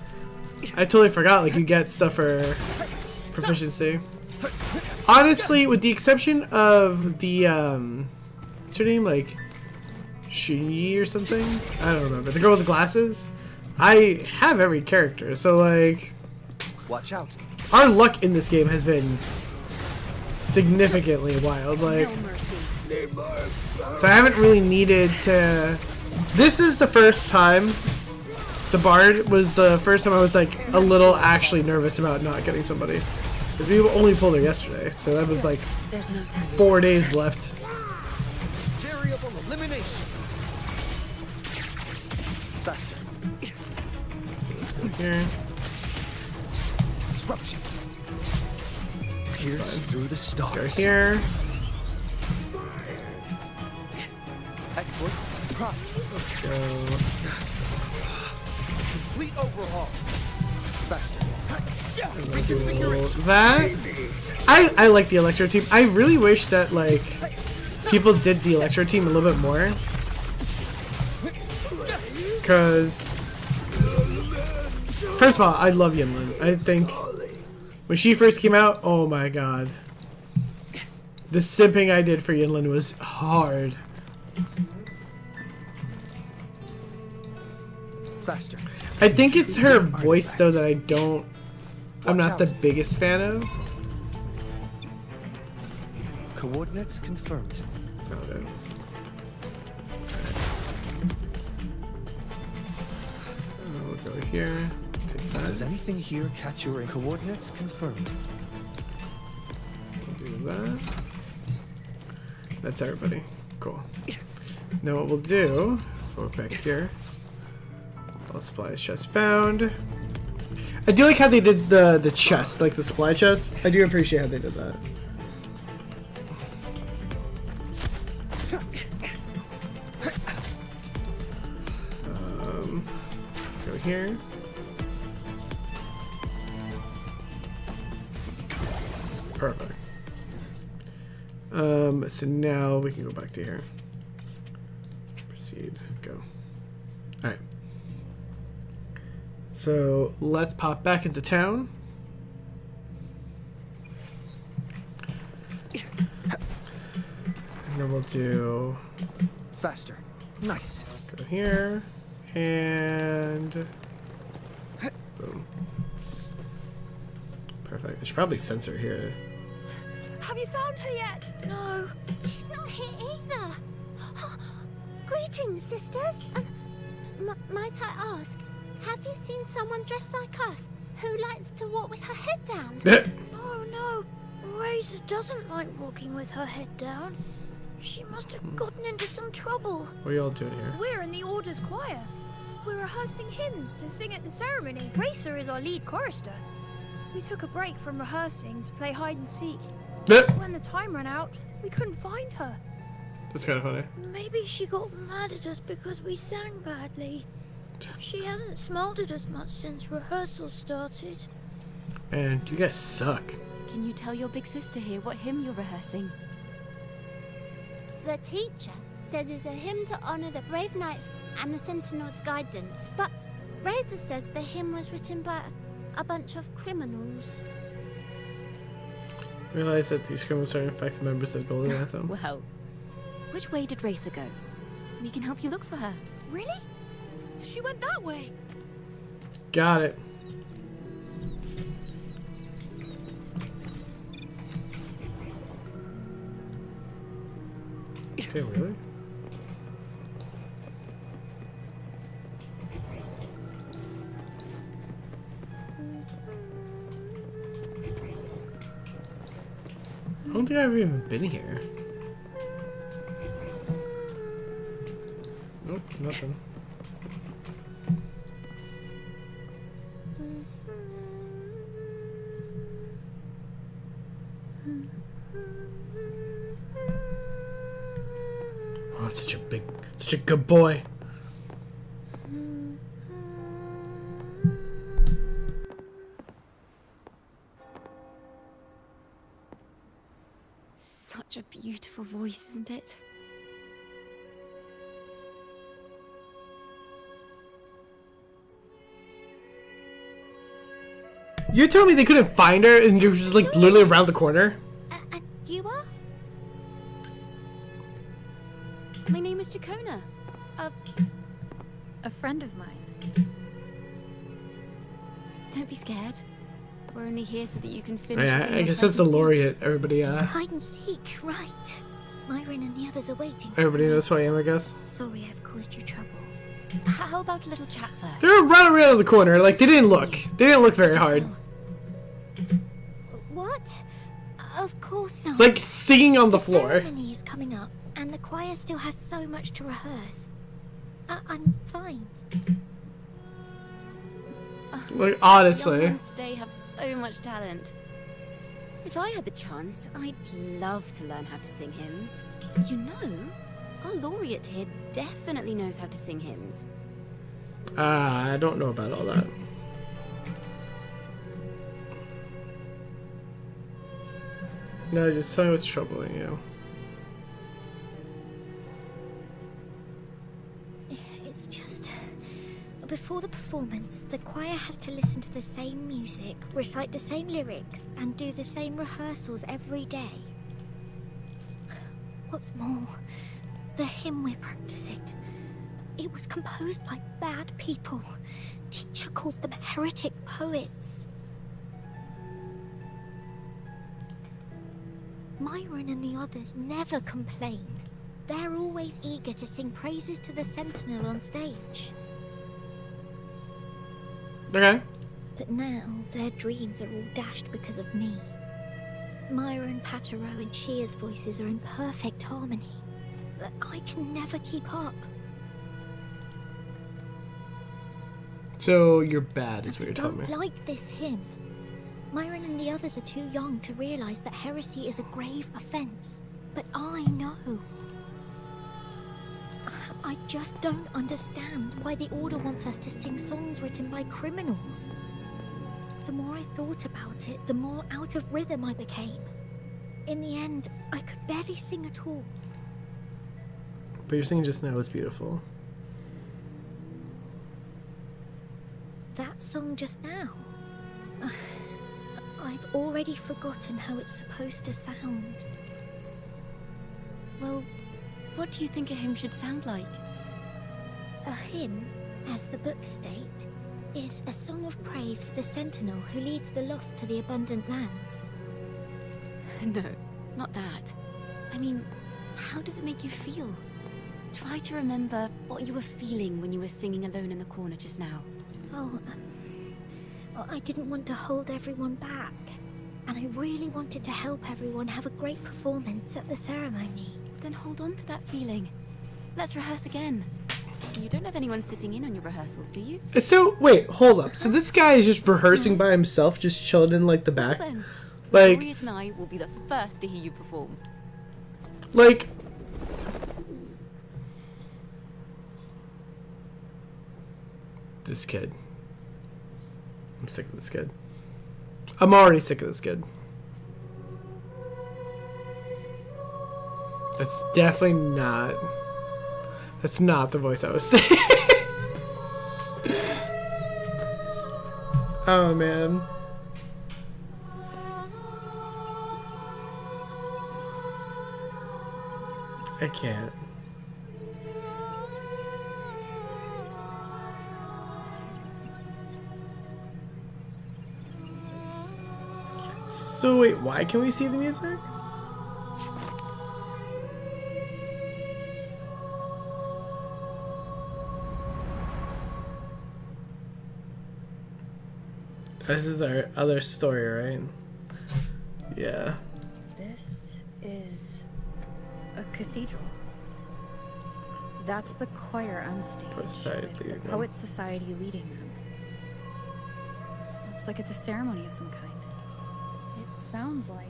I totally forgot like you get stuff for proficiency. Honestly, with the exception of the what's her name, like Shi or something? I don't remember. The girl with the glasses? I have every character, so like Watch out. our luck in this game has been significantly wild. Like so I haven't really needed to. This is the first time. The Bard was the first time I was like a little actually nervous about not getting somebody. Because we only pulled her yesterday, so that was like 4 days left. Variable elimination. Faster. So let's go here. Disruption. Pierce through the stars. Let's go here. Exploit. Prop. Let's go. Complete overhaul. Faster. That I like the Electro team. I really wish that like people did the Electro team a little bit more, because first of all, I love Yinlin. I think when she first came out, oh my god, the simping I did for Yinlin was hard. Faster. I think it's her voice though that I'm not the biggest fan of. Coordinates confirmed. Okay. We'll go here. Take that. Does anything here catch your coordinates confirmed? We'll do that. That's everybody. Cool. Now what we'll do, go back here. All supplies chest found. I do like how they did the chest, like the supply chest. I do appreciate how they did that. Let's go here. Perfect. So now we can go back to here. Proceed. Go. All right. So let's pop back into town. And then we'll do faster. Nice. Go here and boom. Perfect. I should probably censor here. Have you found her yet? No. She's not here either. Greetings, sisters. Might I ask, have you seen someone dressed like us who likes to walk with her head down? Oh no, Razor doesn't like walking with her head down. She must have gotten into some trouble. What are y'all doing here? We're in the Order's choir. We're rehearsing hymns to sing at the ceremony. Racer is our lead chorister. We took a break from rehearsing to play hide and seek. When the time ran out, we couldn't find her. That's kind of funny. Maybe she got mad at us because we sang badly. She hasn't smiled at us much since rehearsal started. Man, you guys suck. Can you tell your big sister here what hymn you're rehearsing? The teacher says it's a hymn to honor the brave knights and the Sentinel's guidance. But Razor says the hymn was written by a bunch of criminals. Realize that these criminals are in fact members of Golden Anthem. Well, which way did Racer go? We can help you look for her. Really? She went that way. Got it. Okay, really? I don't think I've even been here. Nothing. Oh, such a good boy. Such a beautiful voice, isn't it? You're telling me they couldn't find her and she was just like literally around the corner? And you are? My name is Chacona. A friend of mine. Don't be scared. We're only here so that you can Oh, finish. yeah, I guess that's the laureate. Everybody, Hide and seek, right. Myron and the others are waiting. everybody knows who I am, I guess. Sorry I've caused you trouble. How about a little chat first? They were right around the corner. Like, they didn't look. They didn't look very hard. What? Of course not. Like, singing on the floor. The ceremony is coming up, and the choir still has so much to rehearse. I'm fine. Like, honestly. Young ones today have so much talent. If I had the chance, I'd love to learn how to sing hymns. You know, our laureate here definitely knows how to sing hymns. I don't know about all that. No, just tell me what's troubling you. It's just... Before the performance, the choir has to listen to the same music, recite the same lyrics, and do the same rehearsals every day. What's more, the hymn we're practicing, it was composed by bad people. Teacher calls them heretic poets. Myron and the others never complain. They're always eager to sing praises to the Sentinel on stage. Okay. But now, their dreams are all dashed because of me. Myron, Patero, and Shia's voices are in perfect harmony. But I can never keep up. So, you're bad, is what you're I telling me. don't like this hymn. Myron and the others are too young to realize that heresy is a grave offense. But I know. I just don't understand why the Order wants us to sing songs written by criminals. The more I thought about it, the more out of rhythm I became. In the end, I could barely sing at all. But your singing just now was beautiful. That song just now. I've already forgotten how it's supposed to sound. Well, what do you think a hymn should sound like? A hymn, as the books state, is a song of praise for the Sentinel who leads the lost to the abundant lands. No, not that. I mean, how does it make you feel? Try to remember what you were feeling when you were singing alone in the corner just now. Oh, I didn't want to hold everyone back. And I really wanted to help everyone have a great performance at the ceremony. Then hold on to that feeling. Let's rehearse again. You don't have anyone sitting in on your rehearsals, do you? So, wait, hold up. So this guy is just rehearsing by himself, just chilling in, like, the back? Then, Like... Laureate and I will be the first to hear you perform. Like... This kid. I'm sick of this kid. I'm already sick of this kid. That's definitely not... That's not the voice I was saying. Oh, man. I can't. So wait, why can we see the music? This is our other story, right? Yeah. This is a cathedral. That's the choir on stage, with the Poets Society leading them. Looks like it's a ceremony of some kind. It sounds like...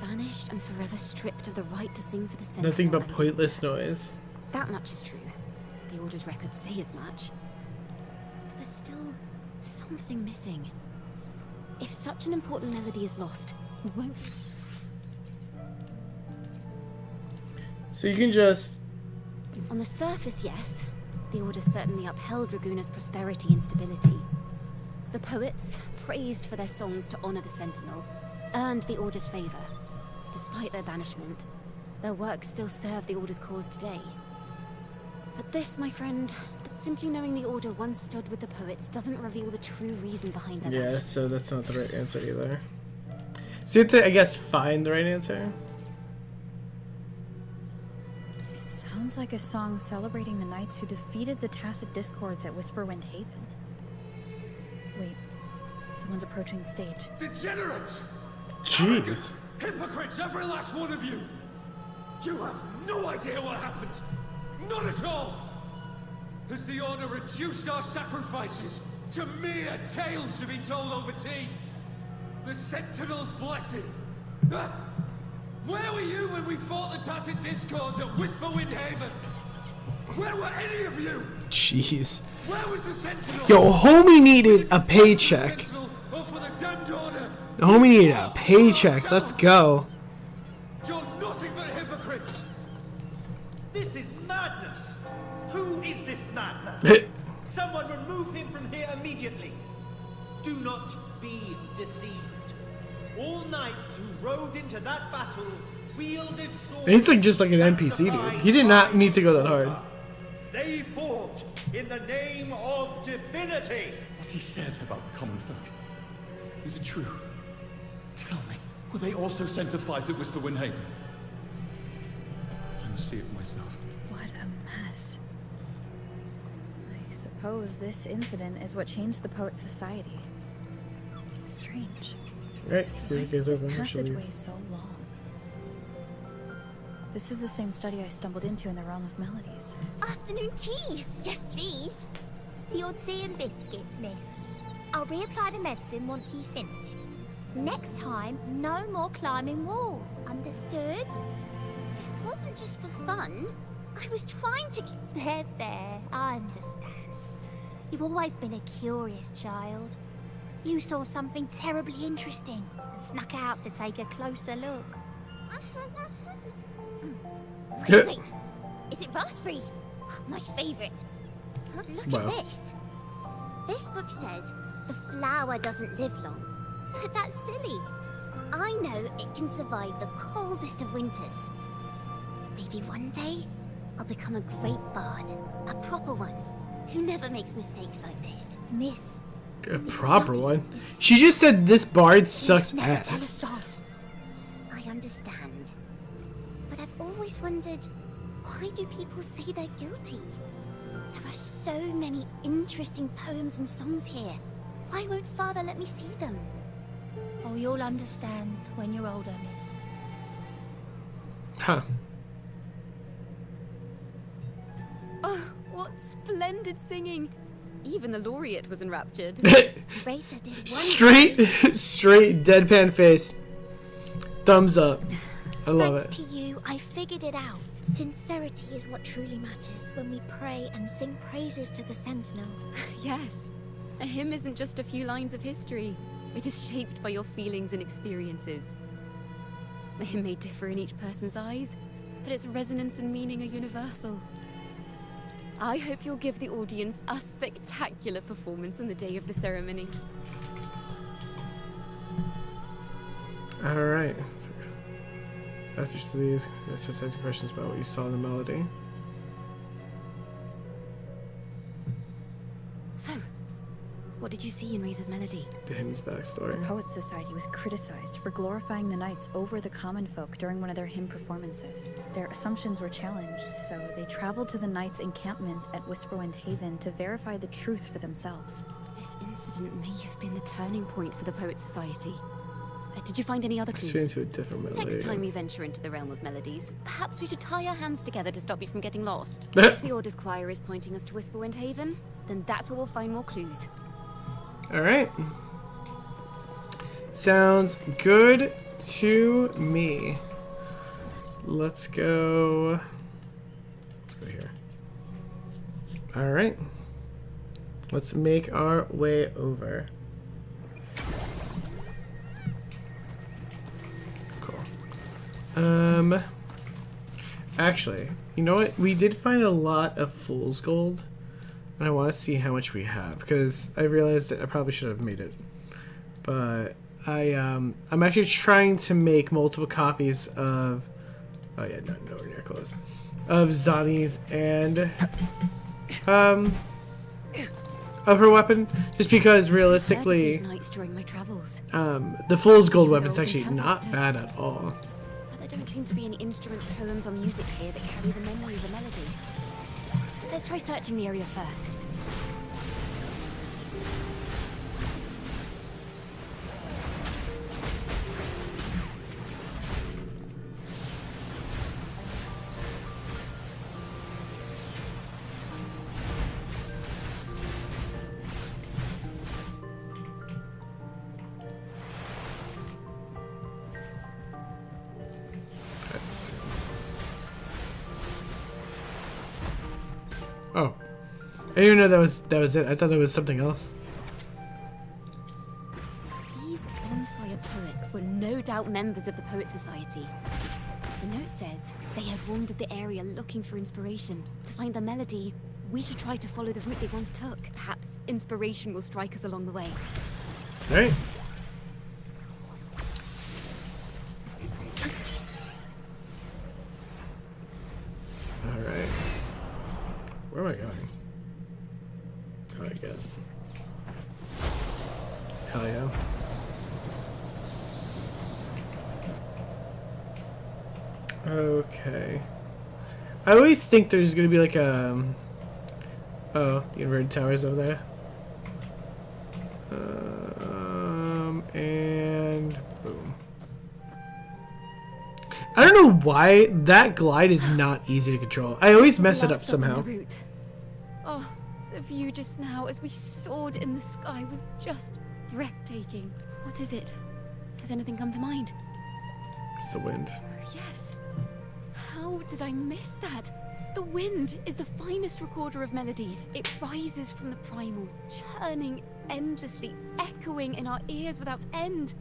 Vanished and forever stripped of the right to sing for the Sentinel. Nothing but pointless noise. That much is true. The Order's records say as much. But there's still something missing. If such an important melody is lost, we won't... So you can just... On the surface, yes. The Order certainly upheld Ragunna's prosperity and stability. The poets, praised for their songs to honor the Sentinel, earned the Order's favor. Despite their banishment, their work still serve the Order's cause today. But this, my friend, simply knowing the Order once stood with the poets doesn't reveal the true reason behind their Yeah, so that's not the right answer either. So you have to, I guess, find the right answer. It sounds like a song celebrating the knights who defeated the Tacit Discords at Whisperwind Haven. Wait, someone's approaching the stage. Degenerates! Jeez. Hypocrites, every last one of you! You have no idea what happened! Not at all! Has the Order reduced our sacrifices to mere tales to be told over tea? The Sentinel's blessing! Ah! Where were you when we fought the Tacit Discords at Whisperwind Haven? Where were any of you? Jeez. Where was the Sentinel? Yo, homie needed a paycheck. Or for the damned Order? The homie needed a paycheck. Let's go. You're nothing but hypocrites! This is madness! Who is this madman? Someone remove him from here immediately! Do not be deceived. All knights who rode into that battle wielded swords. And he's like just like an NPC dude. He did not need to go that hard. They fought in the name of divinity. What he said about the common folk, is it true? Tell me, were they also sent to fight at Whisperwind Haven? I must see it for myself. What a mess. I suppose this incident is what changed the Poets Society. Strange. Right, Why is this passageway so long? This is the same study I stumbled into in the realm of melodies. Afternoon tea! Yes, please. Your tea and biscuits, miss. I'll reapply the medicine once you've finished. Next time, no more climbing walls. Understood? It wasn't just for fun. I was trying to... There. I understand. You've always been a curious child. You saw something terribly interesting and snuck out to take a closer look. Wait, is it raspberry? My favorite. Look at this. This book says the flower doesn't live long. But that's silly. I know it can survive the coldest of winters. Maybe one day I'll become a great bard, a proper one, who never makes mistakes like this. Miss. A proper one? She just said this bard sucks Never tell a ass. soul. I understand. But I've always wondered, why do people say they're guilty? There are so many interesting poems and songs here. Why won't Father let me see them? Oh, you'll understand when you're older, miss. Huh. Oh, what splendid singing! Even the laureate was enraptured. Straight deadpan face. Thumbs up. I love it. Thanks to you, I figured it out. Sincerity is what truly matters when we pray and sing praises to the Sentinel. Yes, a hymn isn't just a few lines of history. It is shaped by your feelings and experiences. The hymn may differ in each person's eyes, but its resonance and meaning are universal. I hope you'll give the audience a spectacular performance on the day of the ceremony. Alright. After these, let's just ask questions about what you saw in the melody. So, what did you see in Razor's melody? The hymn's backstory. The Poets Society was criticized for glorifying the knights over the common folk during one of their hymn performances. Their assumptions were challenged, so they traveled to the knights' encampment at Whisperwind Haven to verify the truth for themselves. This incident may have been the turning point for the Poets Society. Did you find any other clues? Switch into a different melody. Next time we venture into the realm of melodies, perhaps we should tie our hands together to stop you from getting lost. If the Order's choir is pointing us to Whisperwind Haven, then that's where we'll find more clues. All right. Sounds good to me. Let's go. Let's go here. All right. Let's make our way over. Cool. Actually, you know what? We did find a lot of fool's gold, and I want to see how much we have because I realized that I probably should have made it, but I'm actually trying to make multiple copies of. Oh yeah, no, nowhere near close. Of Zani's and of her weapon, just because realistically, during my travels. the fool's gold weapon's actually not bad at all. But there don't seem to be any instruments, poems, or music here that carry the memory of a melody. Let's try searching the area first. Oh, I didn't even know that was it. I thought there was something else. These bonfire poets were no doubt members of the Poet Society. The note says they had wandered the area looking for inspiration. To find the melody, we should try to follow the route they once took. Perhaps inspiration will strike us along the way. All right. All right. Where am I going? Oh, I guess. Hell yeah. Okay. I always think there's gonna be like a. Oh, the inverted towers over there. And boom. I don't know why that glide is not easy to control. I always mess it up somehow. Oh, the view just now as we soared in the sky was just breathtaking. What is it? Has anything come to mind? It's the wind. Yes. How did I miss that? The wind is the finest recorder of melodies. It rises from the primal, churning endlessly, echoing in our ears without end.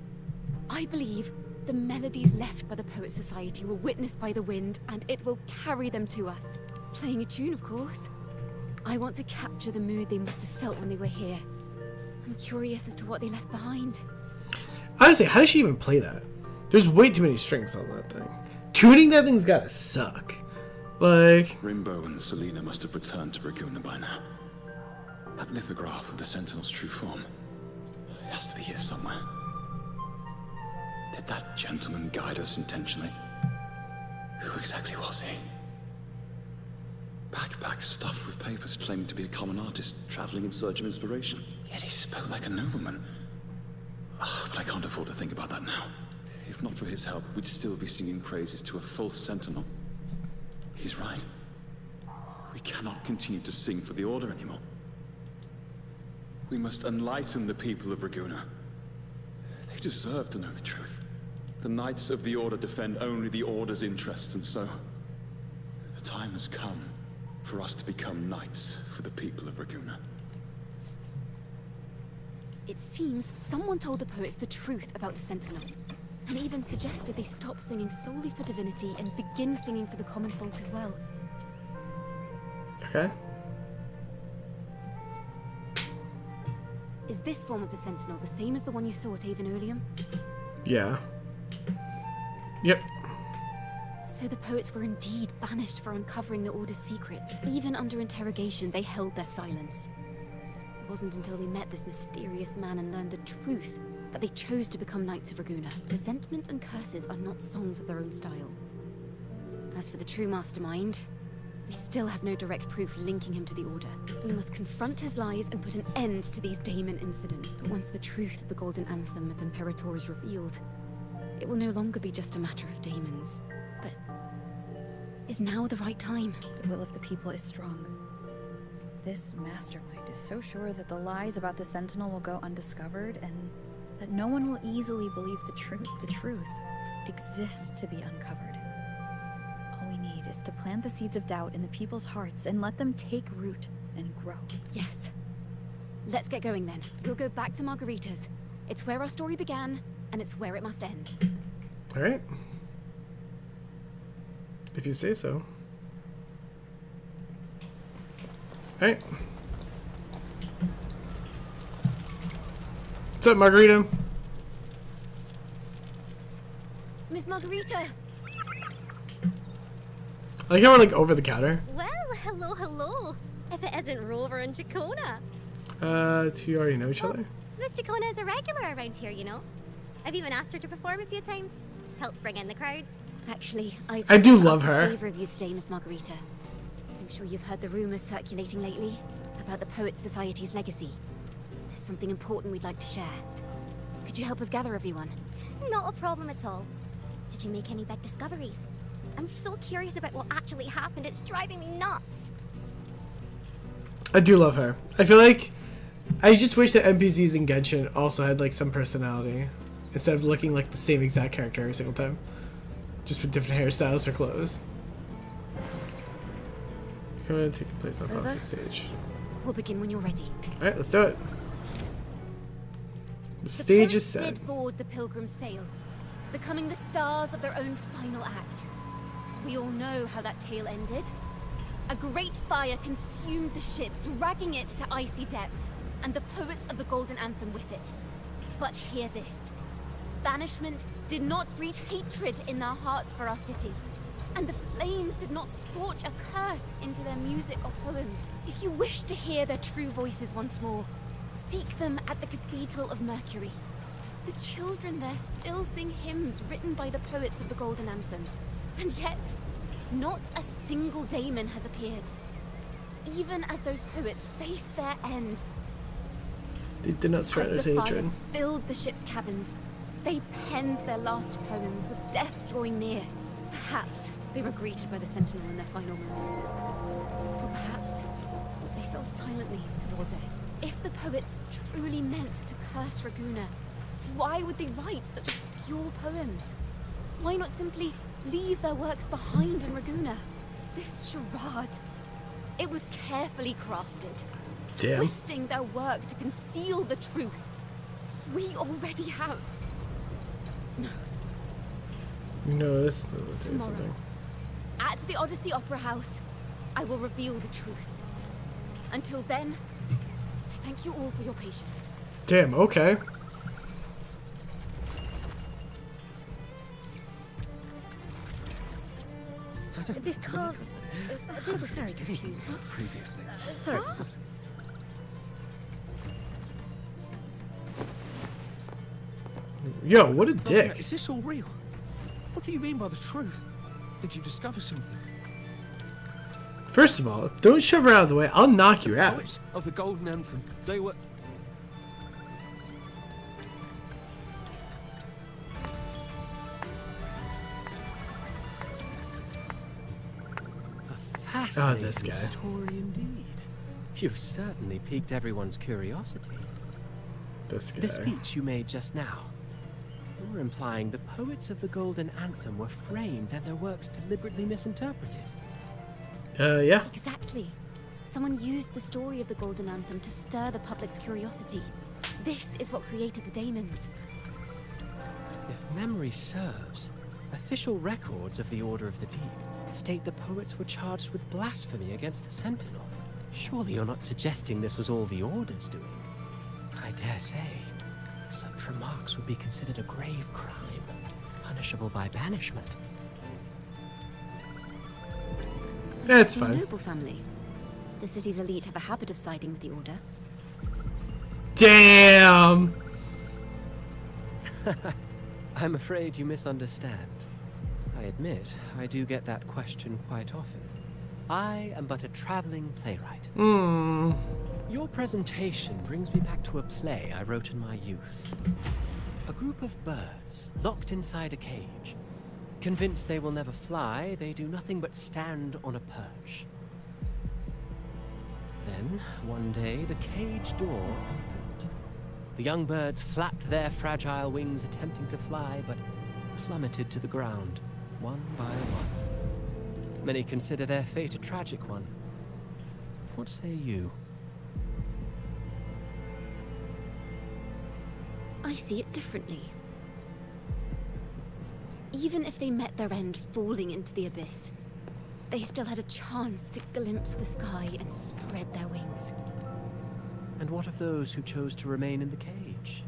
I believe the melodies left by the Poet Society were witnessed by the wind, and it will carry them to us. Playing a tune, of course. I want to capture the mood they must have felt when they were here. I'm curious as to what they left behind. Honestly, how does she even play that? There's way too many strings on that thing. Tuning that thing's gotta suck. Like... Rimbo and Selena must have returned to Ragunna by now. That lithograph of the Sentinel's true form. It has to be here somewhere. Did that gentleman guide us intentionally? Who exactly was he? Backpack stuffed with papers claiming to be a common artist traveling in search of inspiration. Yet he spoke like a nobleman. But I can't afford to think about that now. If not for his help, we'd still be singing praises to a false sentinel. He's right. We cannot continue to sing for the Order anymore. We must enlighten the people of Ragunna. They deserve to know the truth. The Knights of the Order defend only the Order's interests, and so... the time has come for us to become knights for the people of Ragunna. It seems someone told the poets the truth about the Sentinel, and even suggested they stop singing solely for divinity and begin singing for the common folk as well. Okay. Is this form of the Sentinel the same as the one you saw at Avon Oleum? Yeah. Yep. So the poets were indeed banished for uncovering the Order's secrets. Even under interrogation, they held their silence. It wasn't until they met this mysterious man and learned the truth that they chose to become Knights of Ragunna. Resentment and curses are not songs of their own style. As for the true mastermind, we still have no direct proof linking him to the Order. We must confront his lies and put an end to these Daemon incidents. But once the truth of the Golden Anthem at Imperator is revealed, It will no longer be just a matter of Daemons, but is now the right time? The will of the people is strong. This mastermind is so sure that the lies about the Sentinel will go undiscovered and that no one will easily believe the truth. The truth exists to be uncovered. All we need is to plant the seeds of doubt in the people's hearts and let them take root and grow. Yes. Let's get going then. We'll go back to Margarita's. It's where our story began, and it's where it must end. Alright. If you say so. Alright. What's up, Margarita? Miss Margarita! I like how we're like over the counter. Well, hello, hello. If it isn't Rover and Chacona. Do you already know each other? Miss Chacona is a regular around here, you know. I've even asked her to perform a few times. Helps bring in the crowds. Actually, I do love her. A favor of you today, Miss Margarita. I'm sure you've heard the rumors circulating lately about the Poets Society's legacy. There's something important we'd like to share. Could you help us gather everyone? Not a problem at all. Did you make any big discoveries? I'm so curious about what actually happened. It's driving me nuts. I do love her. I feel like I just wish that NPCs in Genshin also had like some personality instead of looking like the same exact character every single time, just with different hairstyles or clothes. Go ahead and take place on the stage. We'll begin when you're ready. All right, let's do it. The stage is The set. did board the Pilgrim's sail, becoming the stars of their own final act. We all know how that tale ended. A great fire consumed the ship, dragging it to icy depths, and the poets of the Golden Anthem with it. But hear this. Banishment did not breed hatred in their hearts for our city, and the flames did not scorch a curse into their music or poems. If you wish to hear their true voices once more, seek them at the Cathedral of Mercury. The children there still sing hymns written by the poets of the Golden Anthem, and yet, not a single Daemon has appeared. Even as those poets faced their end, They did not surrender as to the hatred. fire filled the ship's cabins, they penned their last poems with death drawing near. Perhaps they were greeted by the Sentinel in their final moments. Or perhaps they fell silently toward death. If the poets truly meant to curse Ragunna, why would they write such obscure poems? Why not simply leave their works behind in Ragunna? This charade, it was carefully crafted, Damn. twisting their work to conceal the truth. We already have. No. No, this Tomorrow, at the Odyssey Opera House, I will reveal the truth. Until then, I thank you all for your patience. Damn, okay. This car... this is very confusing. Previously. Sorry. Yo, what a dick. Is this all real? What do you mean by the truth? Did you discover something? First of all, don't shove her out of the way. I'll knock you out. Poets of the Golden Anthem. They were... A fascinating this guy. story indeed. You've certainly piqued everyone's curiosity. This guy. The speech you made just now. You were implying the poets of the Golden Anthem were framed and their works deliberately misinterpreted. Yeah. Exactly. Someone used the story of the Golden Anthem to stir the public's curiosity. This is what created the Daemons. If memory serves, official records of the Order of the Deep state the poets were charged with blasphemy against the Sentinel. Surely you're not suggesting this was all the Order's doing? I dare say, such remarks would be considered a grave crime, punishable by banishment. That's We're a fine. noble family. The city's elite have a habit of siding with the Order. Damn! I'm afraid you misunderstand. I admit, I do get that question quite often. I am but a traveling playwright. Your presentation brings me back to a play I wrote in my youth. A group of birds locked inside a cage. Convinced they will never fly, they do nothing but stand on a perch. Then, one day, the cage door opened. The young birds flapped their fragile wings, attempting to fly, but plummeted to the ground, one by one. Many consider their fate a tragic one. What say you? I see it differently. Even if they met their end falling into the abyss, they still had a chance to glimpse the sky and spread their wings. And what of those who chose to remain in the cage,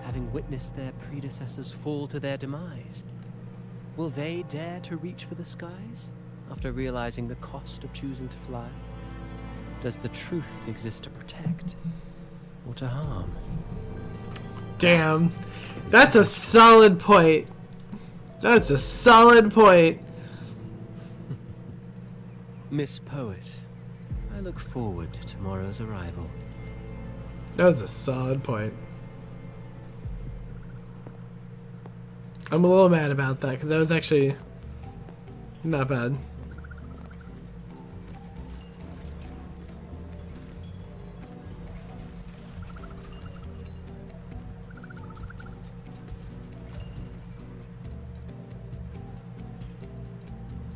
having witnessed their predecessors fall to their demise? Will they dare to reach for the skies, after realizing the cost of choosing to fly? Does the truth exist to protect, or to harm? Damn. That's a solid point. That's a solid point. Miss Poet, I look forward to tomorrow's arrival. That was a solid point. I'm a little mad about that because that was actually not bad.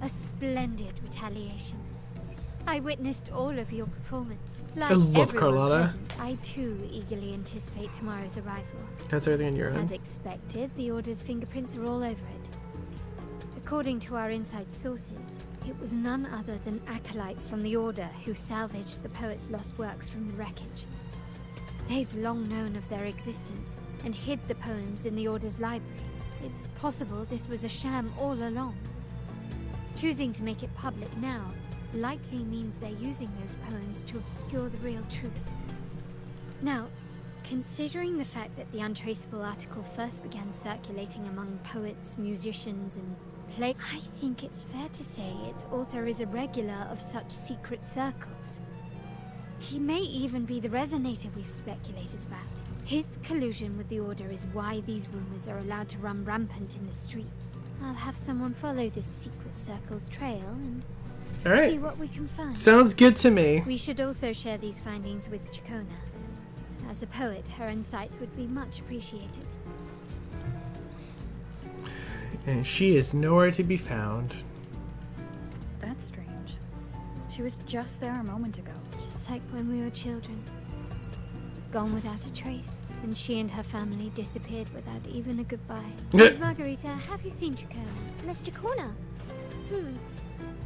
A splendid retaliation. I witnessed all of your performance. Like I love everyone Carlotta. present, I too eagerly anticipate tomorrow's arrival. That's everything in your As end. expected, the Order's fingerprints are all over it. According to our inside sources, it was none other than acolytes from the Order who salvaged the poet's lost works from the wreckage. They've long known of their existence and hid the poems in the Order's library. It's possible this was a sham all along. Choosing to make it public now likely means they're using those poems to obscure the real truth. Now, considering the fact that the untraceable article first began circulating among poets, musicians, and I think it's fair to say its author is a regular of such secret circles. He may even be the resonator we've speculated about. His collusion with the Order is why these rumors are allowed to run rampant in the streets. I'll have someone follow this secret circle's trail and All right. see what we can find. Sounds good to me. We should also share these findings with Chacona. As a poet, her insights would be much appreciated. And she is nowhere to be found. That's strange. She was just there a moment ago. Just like when we were children. Gone without a trace. And she and her family disappeared without even a goodbye. Miss Margarita, have you seen Chacona? Miss Chacona?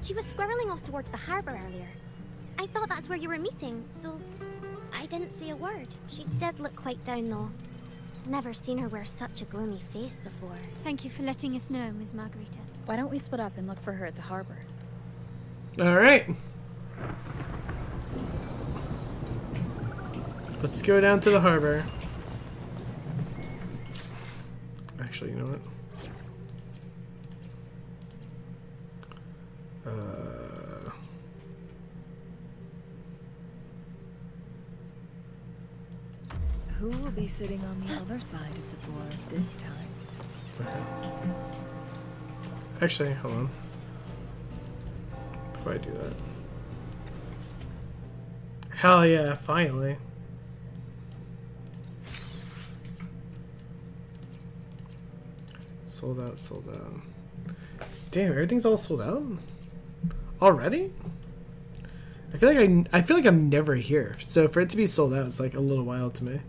She was squirreling off towards the harbor earlier. I thought that's where you were meeting, so I didn't say a word. She did look quite down though. Never seen her wear such a gloomy face before. Thank you for letting us know, Miss Margarita. Why don't we split up and look for her at the harbor? All right. Let's go down to the harbor. Actually, you know what? Who will be sitting on the other side of the board this time? Okay. Actually, hold on. Before I do that. Hell yeah, finally. Sold out, sold out. Damn, everything's all sold out? Already? I feel like I'm never here. So for it to be sold out, it's like a little wild to me.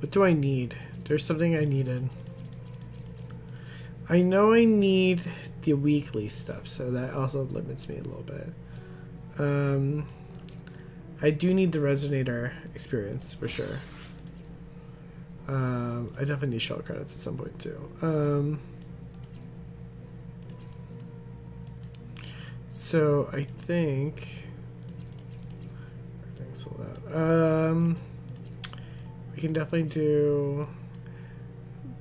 What do I need? There's something I needed. I know I need the weekly stuff, so that also limits me a little bit. I do need the resonator experience for sure. I definitely need shell credits at some point too. So I think everything's sold out. We can definitely do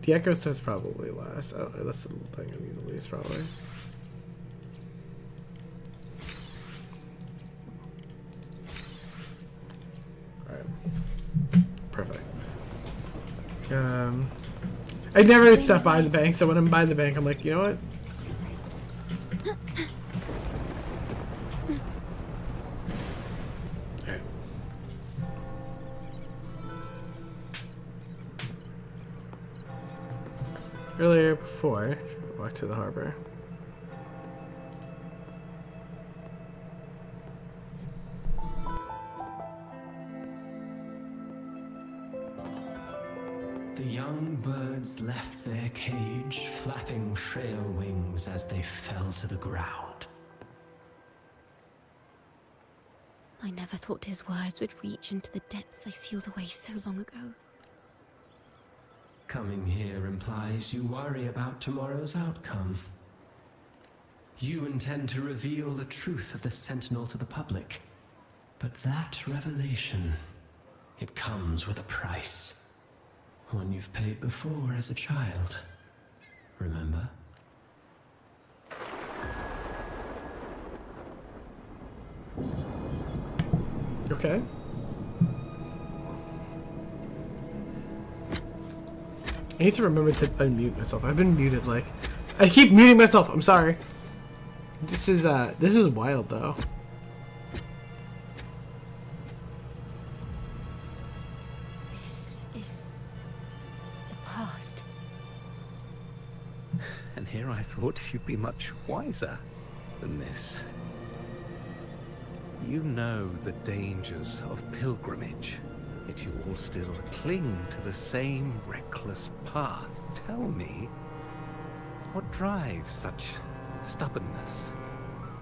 the Echo stuff's probably last. That's the thing I need the least probably. Alright. I never step by the bank, so when I'm by the bank, I'm like, you know what? Alright. Earlier, before, walk to the harbor. The young birds left their cage, flapping frail wings as they fell to the ground. I never thought his words would reach into the depths I sealed away so long ago. Coming here implies you worry about tomorrow's outcome. You intend to reveal the truth of the Sentinel to the public. But that revelation, it comes with a price. One you've paid before as a child. Remember? Okay. I need to remember to unmute myself. I've been muted, like... I keep muting myself, I'm sorry. This is wild, though. This is... the past. And here I thought you'd be much wiser than this. You know the dangers of pilgrimage, yet you all still cling to the same reckless path. Tell me, what drives such stubbornness?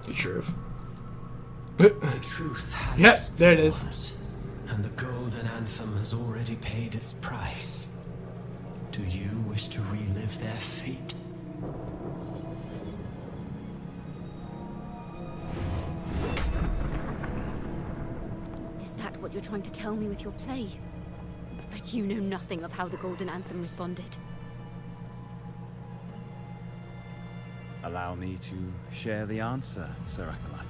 The truth. The truth has Yes, its there it is. thorns, and the golden anthem has already paid its price. Do you wish to relive their fate? Is that what you're trying to tell me with your play? But you know nothing of how the Golden Anthem responded. Allow me to share the answer, Sir Acolyte.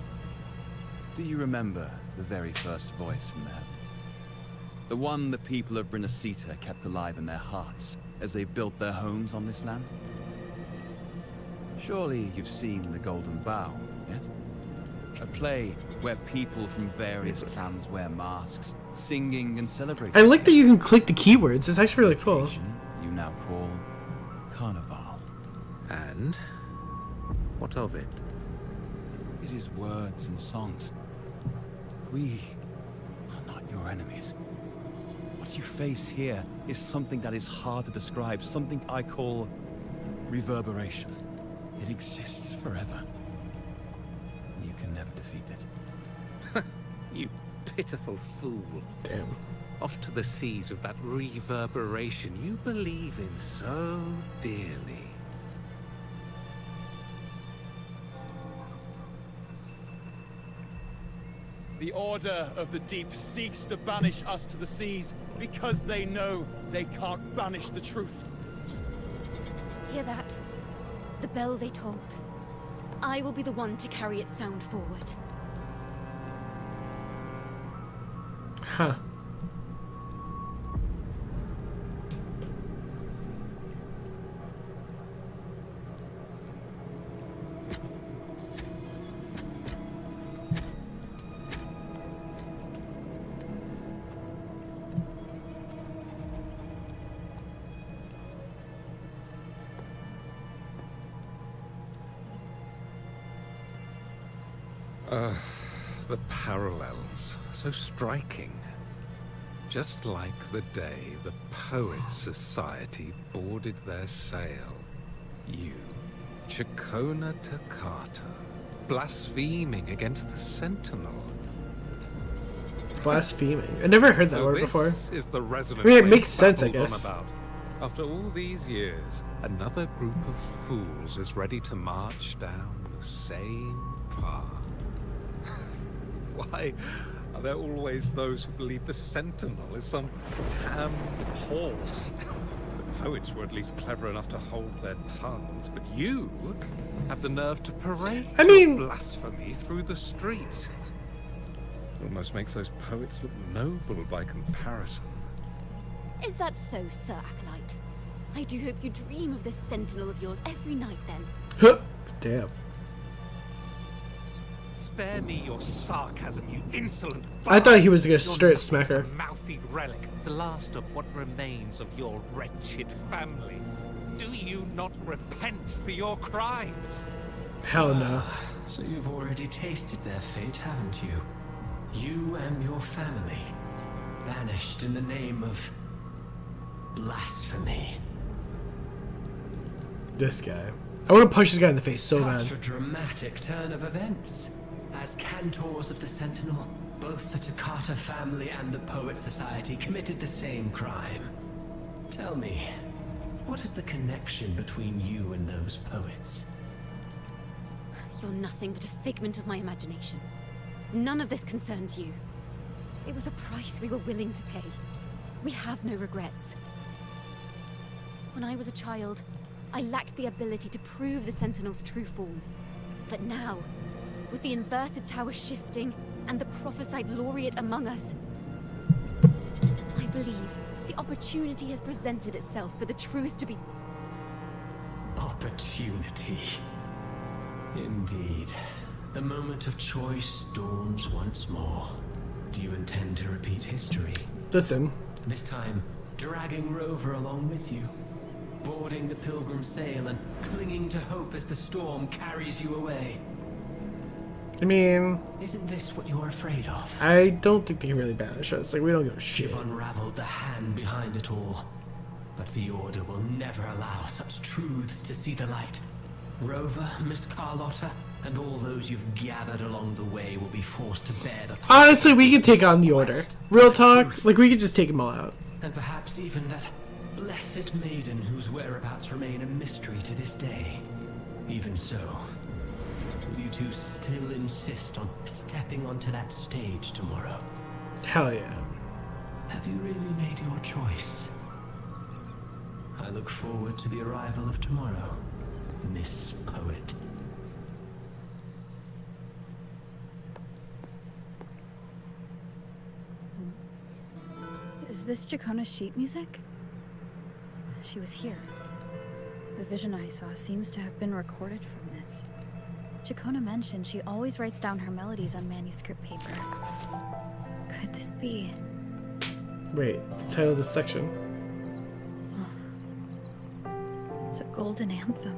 Do you remember the very first voice from the heavens? The one the people of Renesita kept alive in their hearts as they built their homes on this land? Surely you've seen The Golden Bough, yes? A play where people from various clans wear masks, singing and celebrating. I like that you can click the keywords. It's actually really cool. You now call Carnival. And what of it? It is words and songs. We are not your enemies. What you face here is something that is hard to describe, something I call reverberation. It exists forever. You can never defeat it. You pitiful fool. Damn. Off to the seas of that reverberation you believe in so dearly. The Order of the Deep seeks to banish us to the seas because they know they can't banish the truth. Hear that? The bell they tolled. I will be the one to carry its sound forward. Huh. The parallels, so striking. Just like the day the Poets Society boarded their sail. You, Chacona Takata, blaspheming against the Sentinel. Blaspheming. I never heard that So word this before. is the resonance I mean, it we've makes sense, I babbled on guess. about. After all these years, another group of fools is ready to march down the same path. Why are there always those who believe the Sentinel is some damn horse? The poets were at least clever enough to hold their tongues, but you have the nerve to parade your blasphemy through the streets. Almost makes those poets look noble by comparison. Is that so, Sir Acolyte? I do hope you dream of this sentinel of yours every night then. Huh. Damn. Spare me your sarcasm, you insolent I thought he was gonna You're straight smack her. a mouthy relic, the last of what remains of your wretched family. Do you not repent for your crimes? Hell no. So you've already tasted their fate, haven't you? You and your family, banished in the name of blasphemy. This guy. I want to punch this guy in the face so Such bad. a dramatic turn of events. As cantors of the Sentinel, both the Takata family and the Poet Society committed the same crime. Tell me, what is the connection between you and those poets? You're nothing but a figment of my imagination. None of this concerns you. It was a price we were willing to pay. We have no regrets. When I was a child, I lacked the ability to prove the Sentinel's true form. But now, with the inverted tower shifting and the prophesied laureate among us, I believe the opportunity has presented itself for the truth to be... Opportunity. Indeed. The moment of choice dawns once more. Do you intend to repeat history? Listen. This time, dragging Rover along with you. Boarding the pilgrim sail and clinging to hope as the storm carries you away. I mean... Isn't this what you're afraid of? I don't think they can really banish us. Like, we don't give a shit. You've unraveled the hand behind it all. But the Order will never allow such truths to see the light. Rover, Miss Carlotta, and all those you've gathered along the way will be forced to bear the... Honestly, we could take on the Order. Real talk, like, we could just take them all out. And perhaps even that blessed maiden whose whereabouts remain a mystery to this day. Even so, will you two still insist on stepping onto that stage tomorrow? Hell yeah. Have you really made your choice? I look forward to the arrival of tomorrow, Miss Poet. Is this Jacona's sheet music? She was here. The vision I saw seems to have been recorded from this. Jacona mentioned she always writes down her melodies on manuscript paper. Could this be? Wait, the title of this section. It's a golden anthem.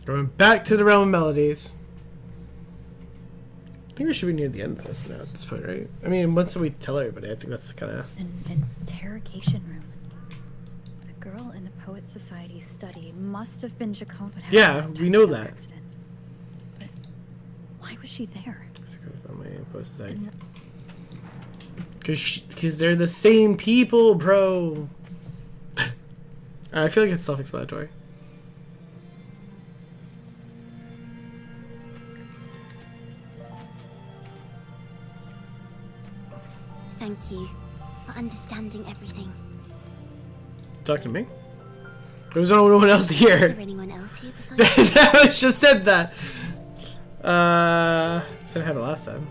Going back to the realm of melodies. I think we should be near the end of this now at this point, right? I mean, once we tell everybody, I think that's kind of... An interrogation room. The girl in the Poet Society's study must have been Jacona. Yeah, we know that. Accident. But why was she there? Because they're the same people, bro. I feel like it's self-explanatory. Thank you for understanding everything. Talking to me? There's no one else here. Is there anyone else here besides you? I just said that. Said I had it last time.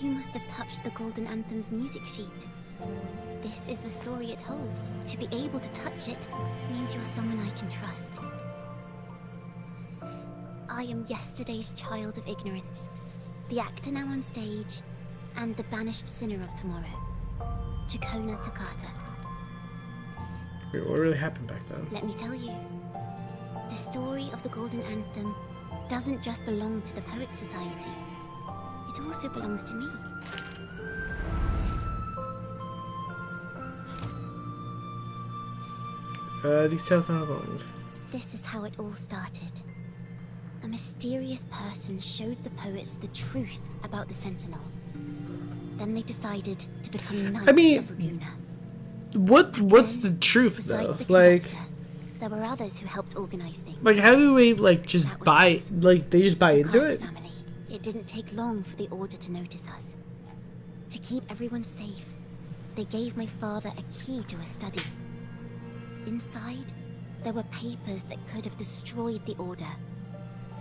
You must have touched the Golden Anthem's music sheet. This is the story it holds. To be able to touch it means you're someone I can trust. I am yesterday's child of ignorance, the actor now on stage, and the banished sinner of tomorrow, Jacona Takata. Wait, what really happened back then? Let me tell you. The story of the Golden Anthem doesn't just belong to the Poet Society. It also belongs to me. These tales not belong. This is how it all started. A mysterious person showed the poets the truth about the Sentinel. Then they decided to become knights of Ragunna. What's the truth though? The like, there were others who helped organize things. like how do we like just buy? Like they just buy into it? Family. It didn't take long for the Order to notice us. To keep everyone safe, they gave my father a key to a study. Inside, there were papers that could have destroyed the Order,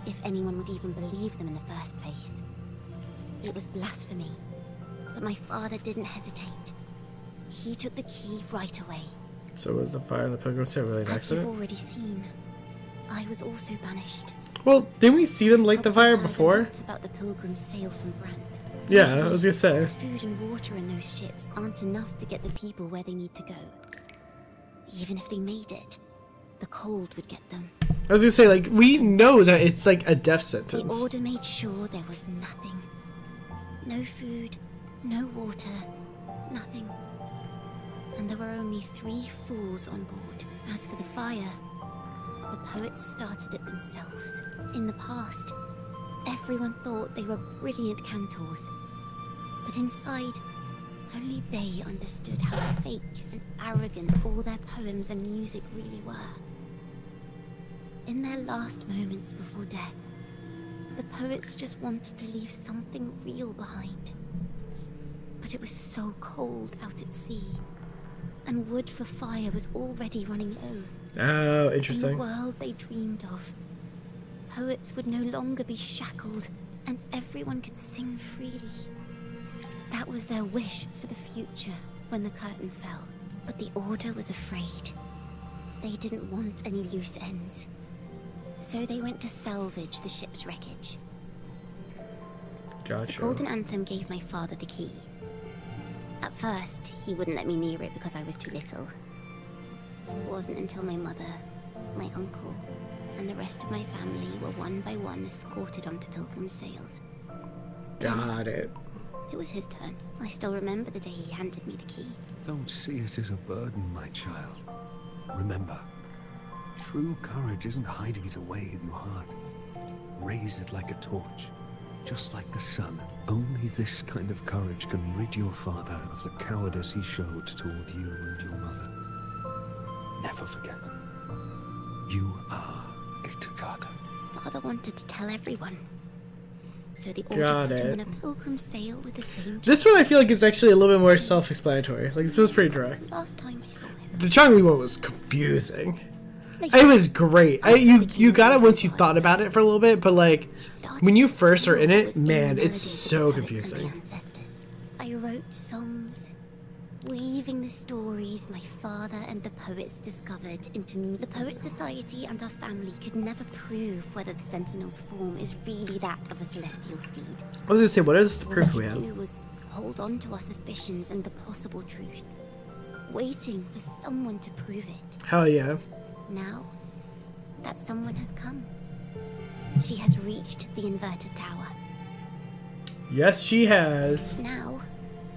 if anyone would even believe them in the first place. It was blasphemy. But my father didn't hesitate. He took the key right away. So was the fire in the Pilgrim Sail really an As you've accident? already seen, I was also banished. Well, didn't we see them light the fire Probably heard a before? lot about the Pilgrim's Sail from Brant. Yeah, Usually, I was gonna say. the food and water in those ships aren't enough to get the people where they need to go. Even if they made it, the cold would get them. I was gonna say, like, we know that it's like a death The sentence. Order made sure there was nothing. No food, no water, nothing. And there were only 3 fools on board. As for the fire, the poets started it themselves. In the past, everyone thought they were brilliant cantors. But inside, only they understood how fake and arrogant all their poems and music really were. In their last moments before death, the poets just wanted to leave something real behind. But it was so cold out at sea, and wood for fire was already running low. Oh, In interesting. the world they dreamed of, poets would no longer be shackled, and everyone could sing freely. That was their wish for the future when the curtain fell. But the Order was afraid. They didn't want any loose ends. So they went to salvage the ship's wreckage. The Gotcha. Golden Anthem gave my father the key. At first, he wouldn't let me near it because I was too little. It wasn't until my mother, my uncle, and the rest of my family were one by one escorted onto Pilgrim's Sails. Got it. It was his turn. I still remember the day he handed me the key. Don't see it as a burden, my child. Remember, true courage isn't hiding it away in your heart. Raise it like a torch, just like the sun. Only this kind of courage can rid your father of the cowardice he showed toward you and your mother. Never forget, you are a Takata. Father wanted to tell everyone. So the Got Order put him it. in a pilgrim sail with the same. This one I feel like is actually a little bit more self-explanatory. Like, this was pretty direct. The last time I saw him. The Changli one was confusing. It was great. You got it once you thought about it for a little bit, but like when you first are in it, man, it's so confusing. Ancestors. I wrote songs, weaving the stories my father and the poets discovered into me. The Poet Society and our family could never prove whether the Sentinel's form is really that of a celestial steed. I was gonna say, what is the proof we All have? we do was hold on to our suspicions and the possible truth, waiting for someone to prove it. Hell yeah. Now, that someone has come. She has reached the inverted tower. Yes, she has. Now,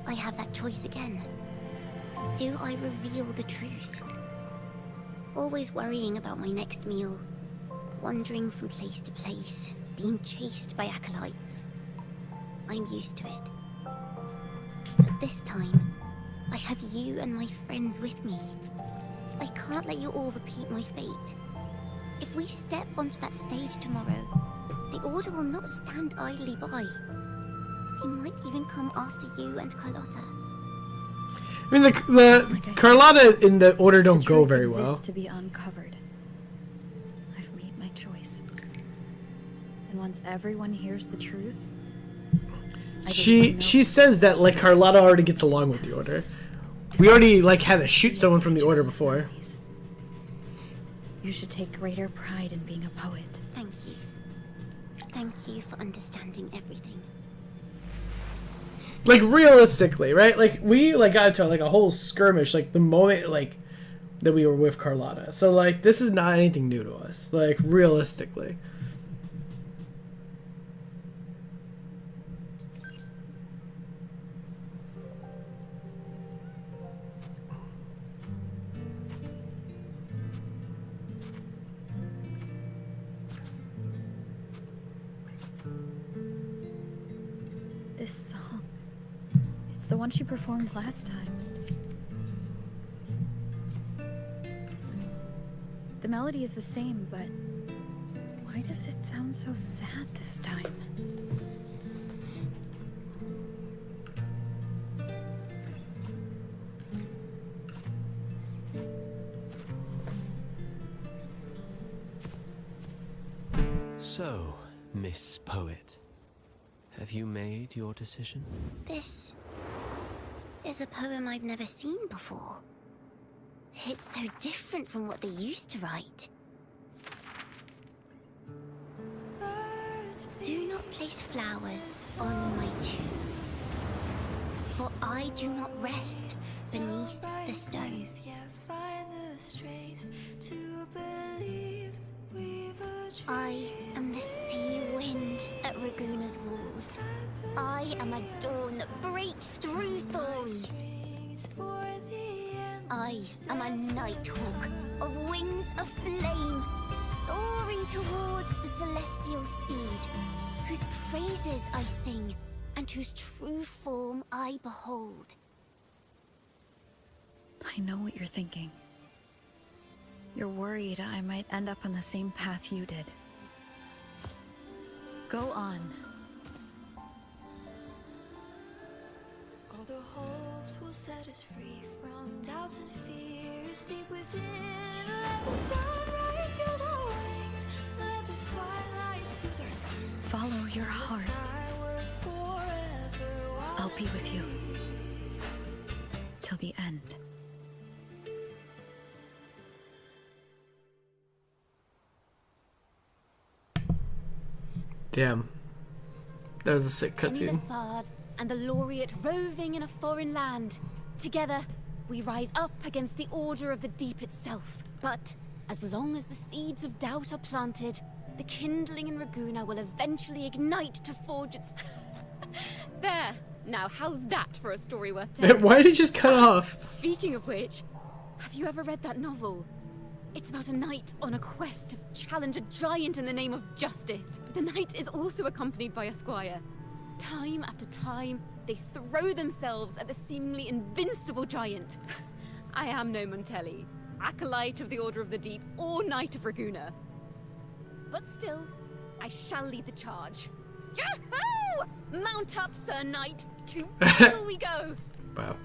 I have that choice again. Do I reveal the truth? Always worrying about my next meal, wandering from place to place, being chased by acolytes. I'm used to it. But this time, I have you and my friends with me. I can't let you all repeat my fate. If we step onto that stage tomorrow, the Order will not stand idly by. He might even come after you and Carlotta. I mean, the Carlotta in the Order don't go very exists well. to be uncovered. I've made my choice. And once everyone hears the truth, She says that like Carlotta already gets along with the Order. We already like had to shoot someone from the Order before. you should take greater pride in being a poet. Thank you. Thank you for understanding everything. Like realistically, right? Like we like got into like a whole skirmish like the moment like that we were with Carlotta. So like this is not anything new to us. Like realistically. This song, it's the one she performed last time. The melody is the same, but why does it sound so sad this time? So, Miss Poet, have you made your decision? This is a poem I've never seen before. It's so different from what they used to write. Do not place flowers on my tomb, for I do not rest beneath the stone. I am the sea wind at Ragunna's walls. I am a dawn that breaks through thorns. I am a nighthawk of wings of flame, soaring towards the celestial steed, whose praises I sing and whose true form I behold. I know what you're thinking. You're worried I might end up on the same path you did. Go on. All the hopes will set us free from doubts and fears deep within. Let the sunrise gild our wings. Let the twilight soothe our skin. Follow your heart. I'll be with you. Till the end. Damn. That was a sick cutscene. Penniless bard and the laureate roving in a foreign land. Together, we rise up against the order of the deep itself. But as long as the seeds of doubt are planted, the kindling in Ragunna will eventually ignite to forge its... There! Now, how's that for a story worth telling? Why did it just cut off? Speaking of which, have you ever read that novel? It's about a knight on a quest to challenge a giant in the name of justice. The knight is also accompanied by a squire. Time after time, they throw themselves at the seemingly invincible giant. I am no Montelli, acolyte of the Order of the Deep, or Knight of Ragunna. But still, I shall lead the charge. Yahoo! Mount up, Sir Knight. To battle we go. Wow.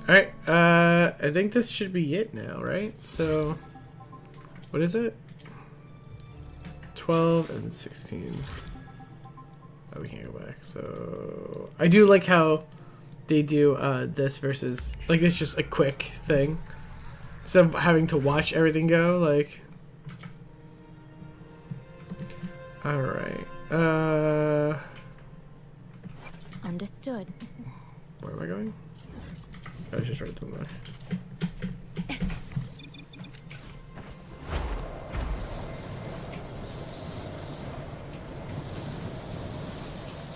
Alright, I think this should be it now, right? So, what is it? 12 and 16. Oh, we can't go back. So, I do like how they do this versus, like, it's just a quick thing. Instead of having to watch everything go, like... Alright, Understood. where am I going? I was just right to that.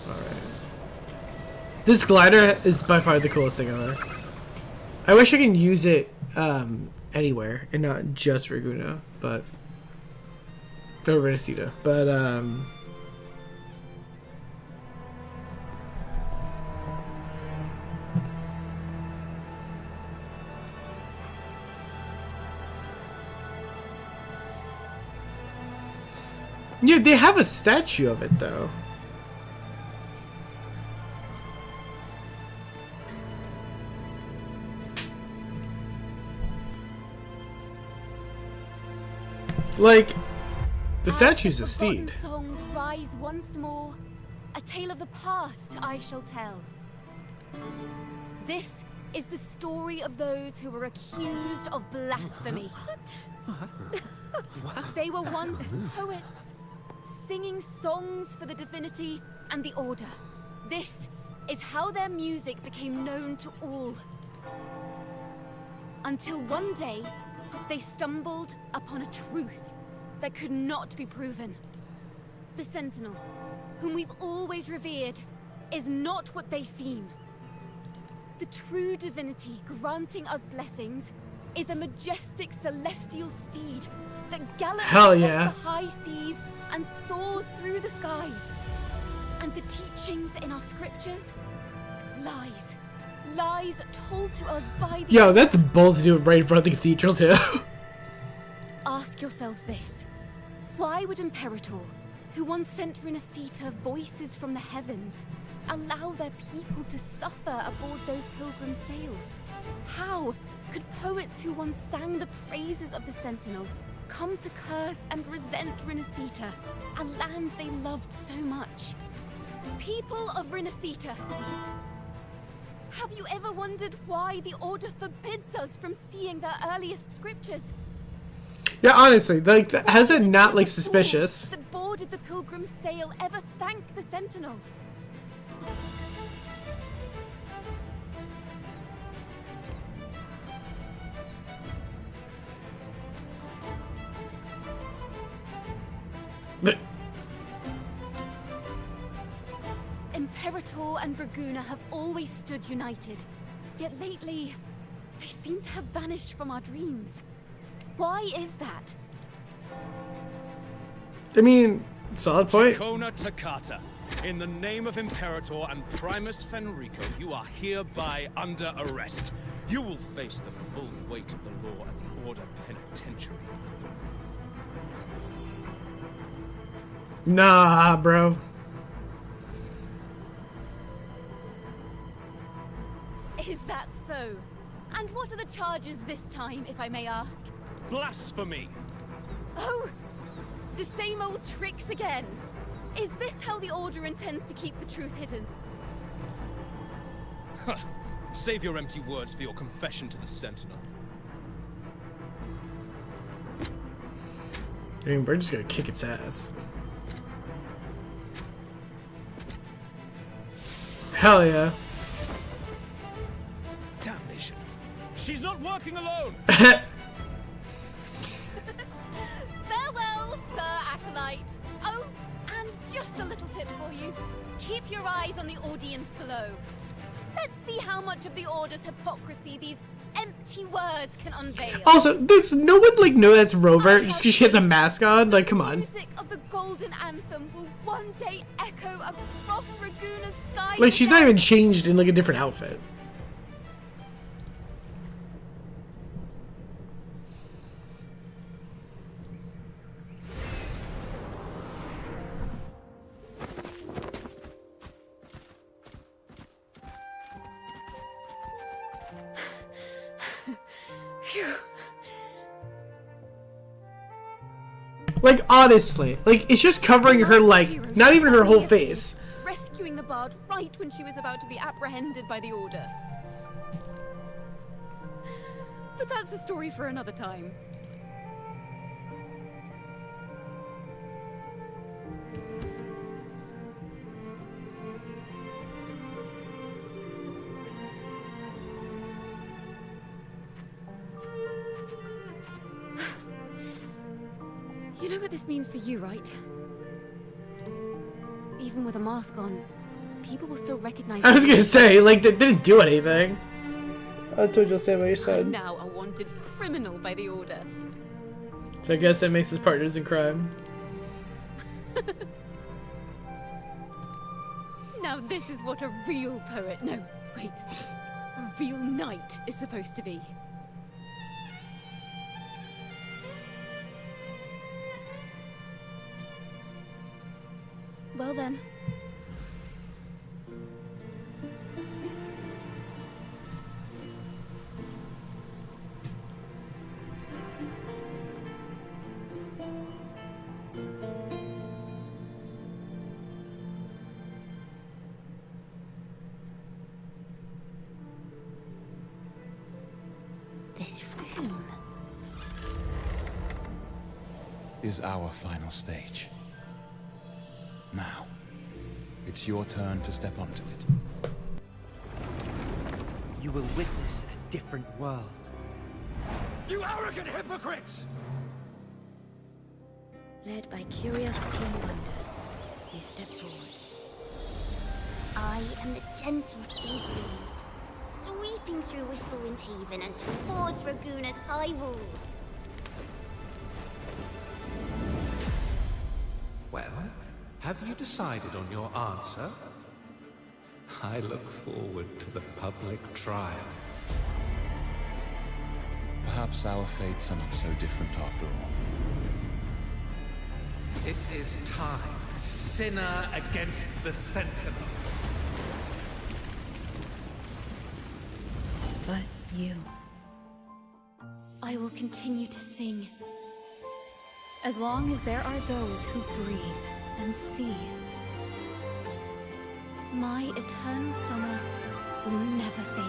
Alright. This glider is by far the coolest thing ever. I wish I could use it anywhere and not just Ragunna, but or Renacita. But yeah, they have a statue of it though. Like, the statue's a steed. Songs rise once more. A tale of the past I shall tell. This is the story of those who were accused of blasphemy. What? They were once poets, singing songs for the divinity and the order. This is how their music became known to all. Until one day, they stumbled upon a truth that could not be proven. The Sentinel, whom we've always revered, is not what they seem. The true divinity granting us blessings is a majestic celestial steed that gallops across the high seas and soars through the skies. And the teachings in our scriptures? Lies. Lies told to us by the... Yo, that's bold to do it right in front of the cathedral, too. Ask yourselves this. Why would Imperator, who once sent Renacita voices from the heavens, allow their people to suffer aboard those pilgrim sails? How could poets who once sang the praises of the Sentinel come to curse and resent Renacita, a land they loved so much? People of Renacita, have you ever wondered why the Order forbids us from seeing their earliest scriptures? Yeah, honestly, like, has it not, like, suspicious? That boarded the Pilgrim's sail ever thank the Sentinel? Imperator and Ragunna have always stood united, yet lately, they seem to have vanished from our dreams. Why is that? I mean, solid point. Chacona Takata, in the name of Imperator and Primus Fenrico, you are hereby under arrest. You will face the full weight of the law at the Order Penitentiary. Nah, bro. Is that so? And what are the charges this time, if I may ask? Blasphemy! Oh! The same old tricks again! Is this how the Order intends to keep the truth hidden? Save your empty words for your confession to the Sentinel. I mean, we're just gonna kick its ass. Hell yeah. Damnation! She's not working alone! Farewell, Sir Acolyte! Oh, and just a little tip for you. Keep your eyes on the audience below. Let's see how much of the Order's hypocrisy these empty words can unveil. Also, does no one, like, know that's Rover just because she has a mask on? Like, come on. The music of the Golden Anthem will one day echo across Ragunna's sky. Like, she's not even changed in, like, a different outfit. Like, honestly, like, it's just covering her, like, not even her whole face. Rescuing the bard right when she was about to be apprehended by the Order. But that's a story for another time. You know what this means for you, right? Even with a mask on, people will still recognize I was gonna say, like, they didn't do anything. I told you to say what you said. I'm now a wanted criminal by the Order. So I guess that makes us partners in crime. Now this is what a real poet, no, wait, a real knight is supposed to be. Well then. This room is our final stage. Now, it's your turn to step onto it. You will witness a different world. You arrogant hypocrites! Led by curiosity and wonder, you step forward. I am the gentle sea breeze, sweeping through Whisperwind Haven and towards Ragunna's high walls. Well, have you decided on your answer? I look forward to the public trial. Perhaps our fates are not so different after all. It is time, sinner against the Sentinel. But you. I will continue to sing. As long as there are those who breathe and see. My eternal summer will never fade.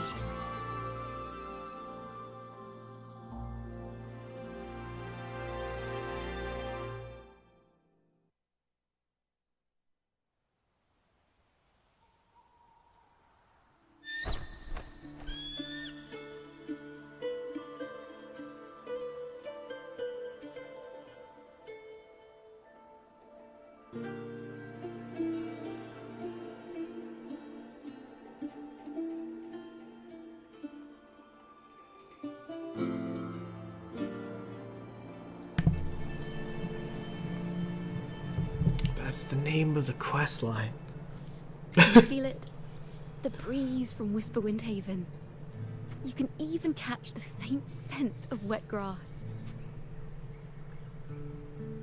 That's the name of the quest line. Can you feel it? The breeze from Whisperwind Haven. You can even catch the faint scent of wet grass.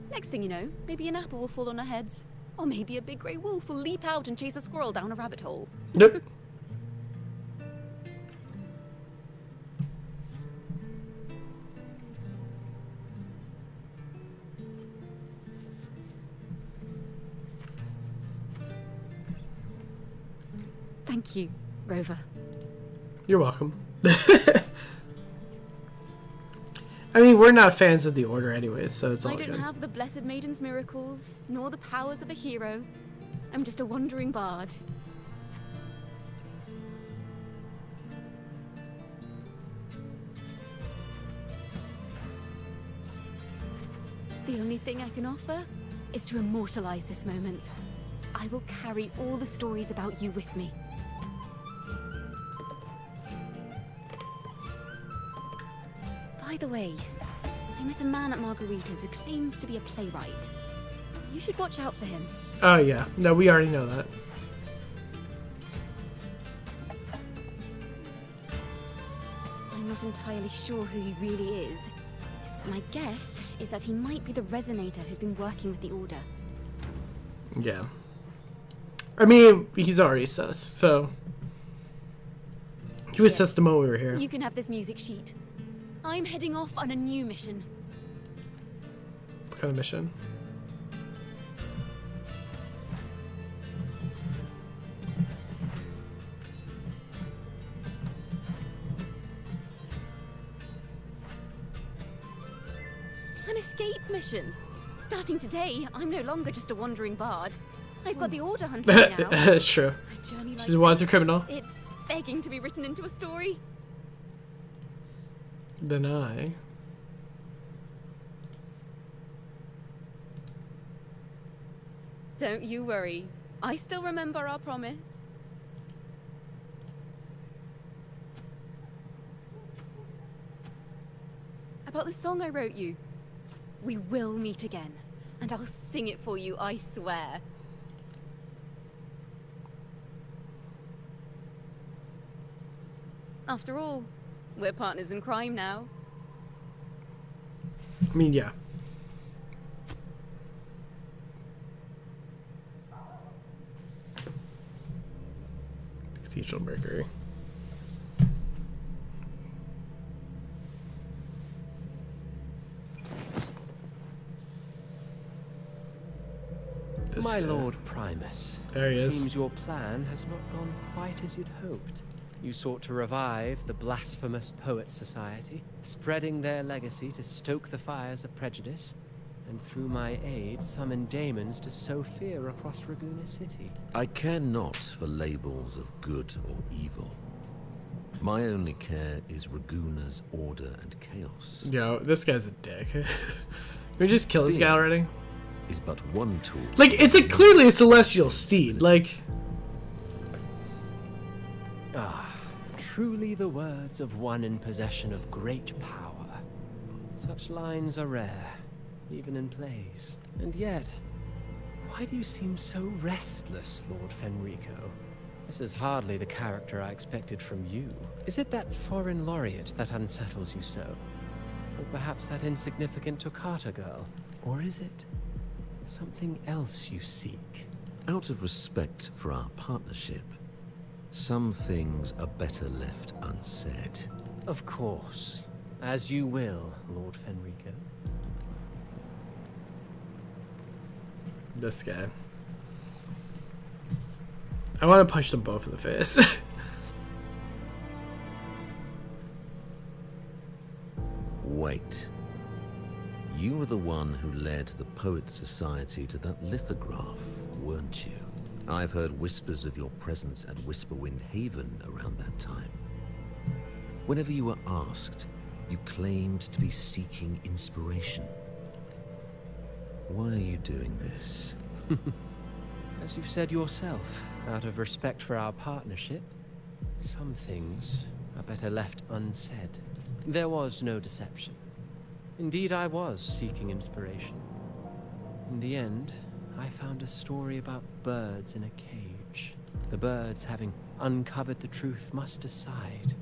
Next thing you know, maybe an apple will fall on our heads. Or maybe a big grey wolf will leap out and chase a squirrel down a rabbit hole. Nope. Thank you, Rover. You're welcome. I mean, we're not fans of the Order anyways, so it's all I don't good. have the Blessed Maiden's miracles, nor the powers of a hero. I'm just a wandering bard. The only thing I can offer is to immortalize this moment. I will carry all the stories about you with me. By the way, I met a man at Margarita's who claims to be a playwright. You should watch out for him. Oh yeah, no, we already know that. I'm not entirely sure who he really is. My guess is that he might be the resonator who's been working with the Order. Yeah. I mean, he's already sus, so... He was sus the moment we were here. You can have this music sheet. I'm heading off on a new mission. What kind of mission? An escape mission. Starting today, I'm no longer just a wandering bard. I've got the Order hunting me now. That's true. A journey like She's a wanted this, criminal. It's begging to be written into a story. Then I... Don't you worry. I still remember our promise. About the song I wrote you. We will meet again. And I'll sing it for you, I swear. After all, we're partners in crime now. I mean, yeah. Cathedral Mercury. My Lord Primus. There he is. Seems your plan has not gone quite as you'd hoped. You sought to revive the blasphemous Poet Society, spreading their legacy to stoke the fires of prejudice, and through my aid summon Daemons to sow fear across Ragunna City. I care not for labels of good or evil. My only care is Ragunna's order and chaos. Yo, this guy's a dick. Can we just kill this guy already? Is but one tool. Like, it's clearly a celestial steed. Like... Ah, truly the words of one in possession of great power. Such lines are rare, even in plays. And yet, why do you seem so restless, Lord Fenrico? This is hardly the character I expected from you. Is it that foreign laureate that unsettles you so? Or perhaps that insignificant Toccata girl? Or is it something else you seek? Out of respect for our partnership, some things are better left unsaid. Of course. As you will, Lord Fenrico. This guy. I want to punch them both in the face. Wait. You were the one who led the Poets Society to that lithograph, weren't you? I've heard whispers of your presence at Whisperwind Haven around that time. Whenever you were asked, you claimed to be seeking inspiration. Why are you doing this? As you said yourself, out of respect for our partnership, some things are better left unsaid. There was no deception. Indeed, I was seeking inspiration. In the end, I found a story about birds in a cage. The birds, having uncovered the truth, must decide.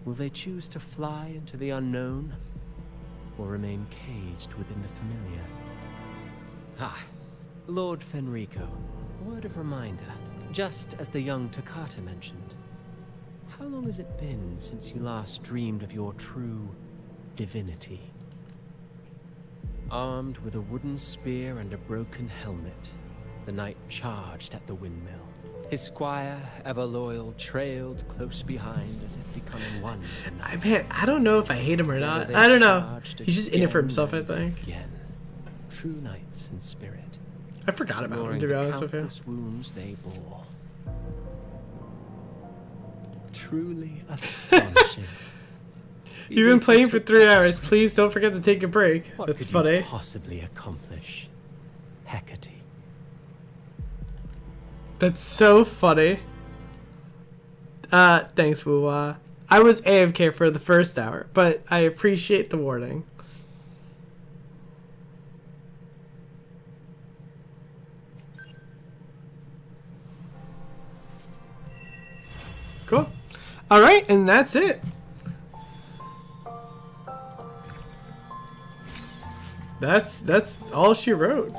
Will they choose to fly into the unknown, or remain caged within the familiar? Ah, Lord Fenrico, a word of reminder. Just as the young Toccata mentioned, how long has it been since you last dreamed of your true divinity? Armed with a wooden spear and a broken helmet, the knight charged at the windmill. His squire, ever loyal, trailed close behind as if becoming one with the night. I don't know if I hate him or not. I don't know. He's just in it for himself, I think. Again. True knights in spirit. I forgot about him, to be honest with you. Countless wounds they bore. Truly astonishing. You've been playing for 3 hours. Please don't forget to take a break. What That's could funny. you possibly accomplish, Hecate? That's so funny. Thanks, Wuwa. I was AFK for the first hour, but I appreciate the warning. Cool. All right, and that's it. That's all she wrote.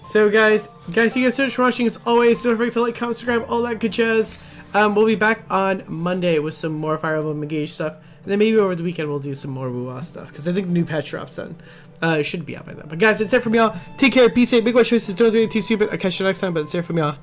So guys, you guys so much for watching. As always, don't forget to like, comment, subscribe, all that good jazz. We'll be back on Monday with some more Fire Emblem Engage stuff, and then maybe over the weekend we'll do some more Wuwa stuff because I think the new patch drops then. It should be out by then. But guys, that's it from y'all. Take care, be safe, make wise choices, don't do anything too stupid. I'll catch you next time. But that's it from y'all.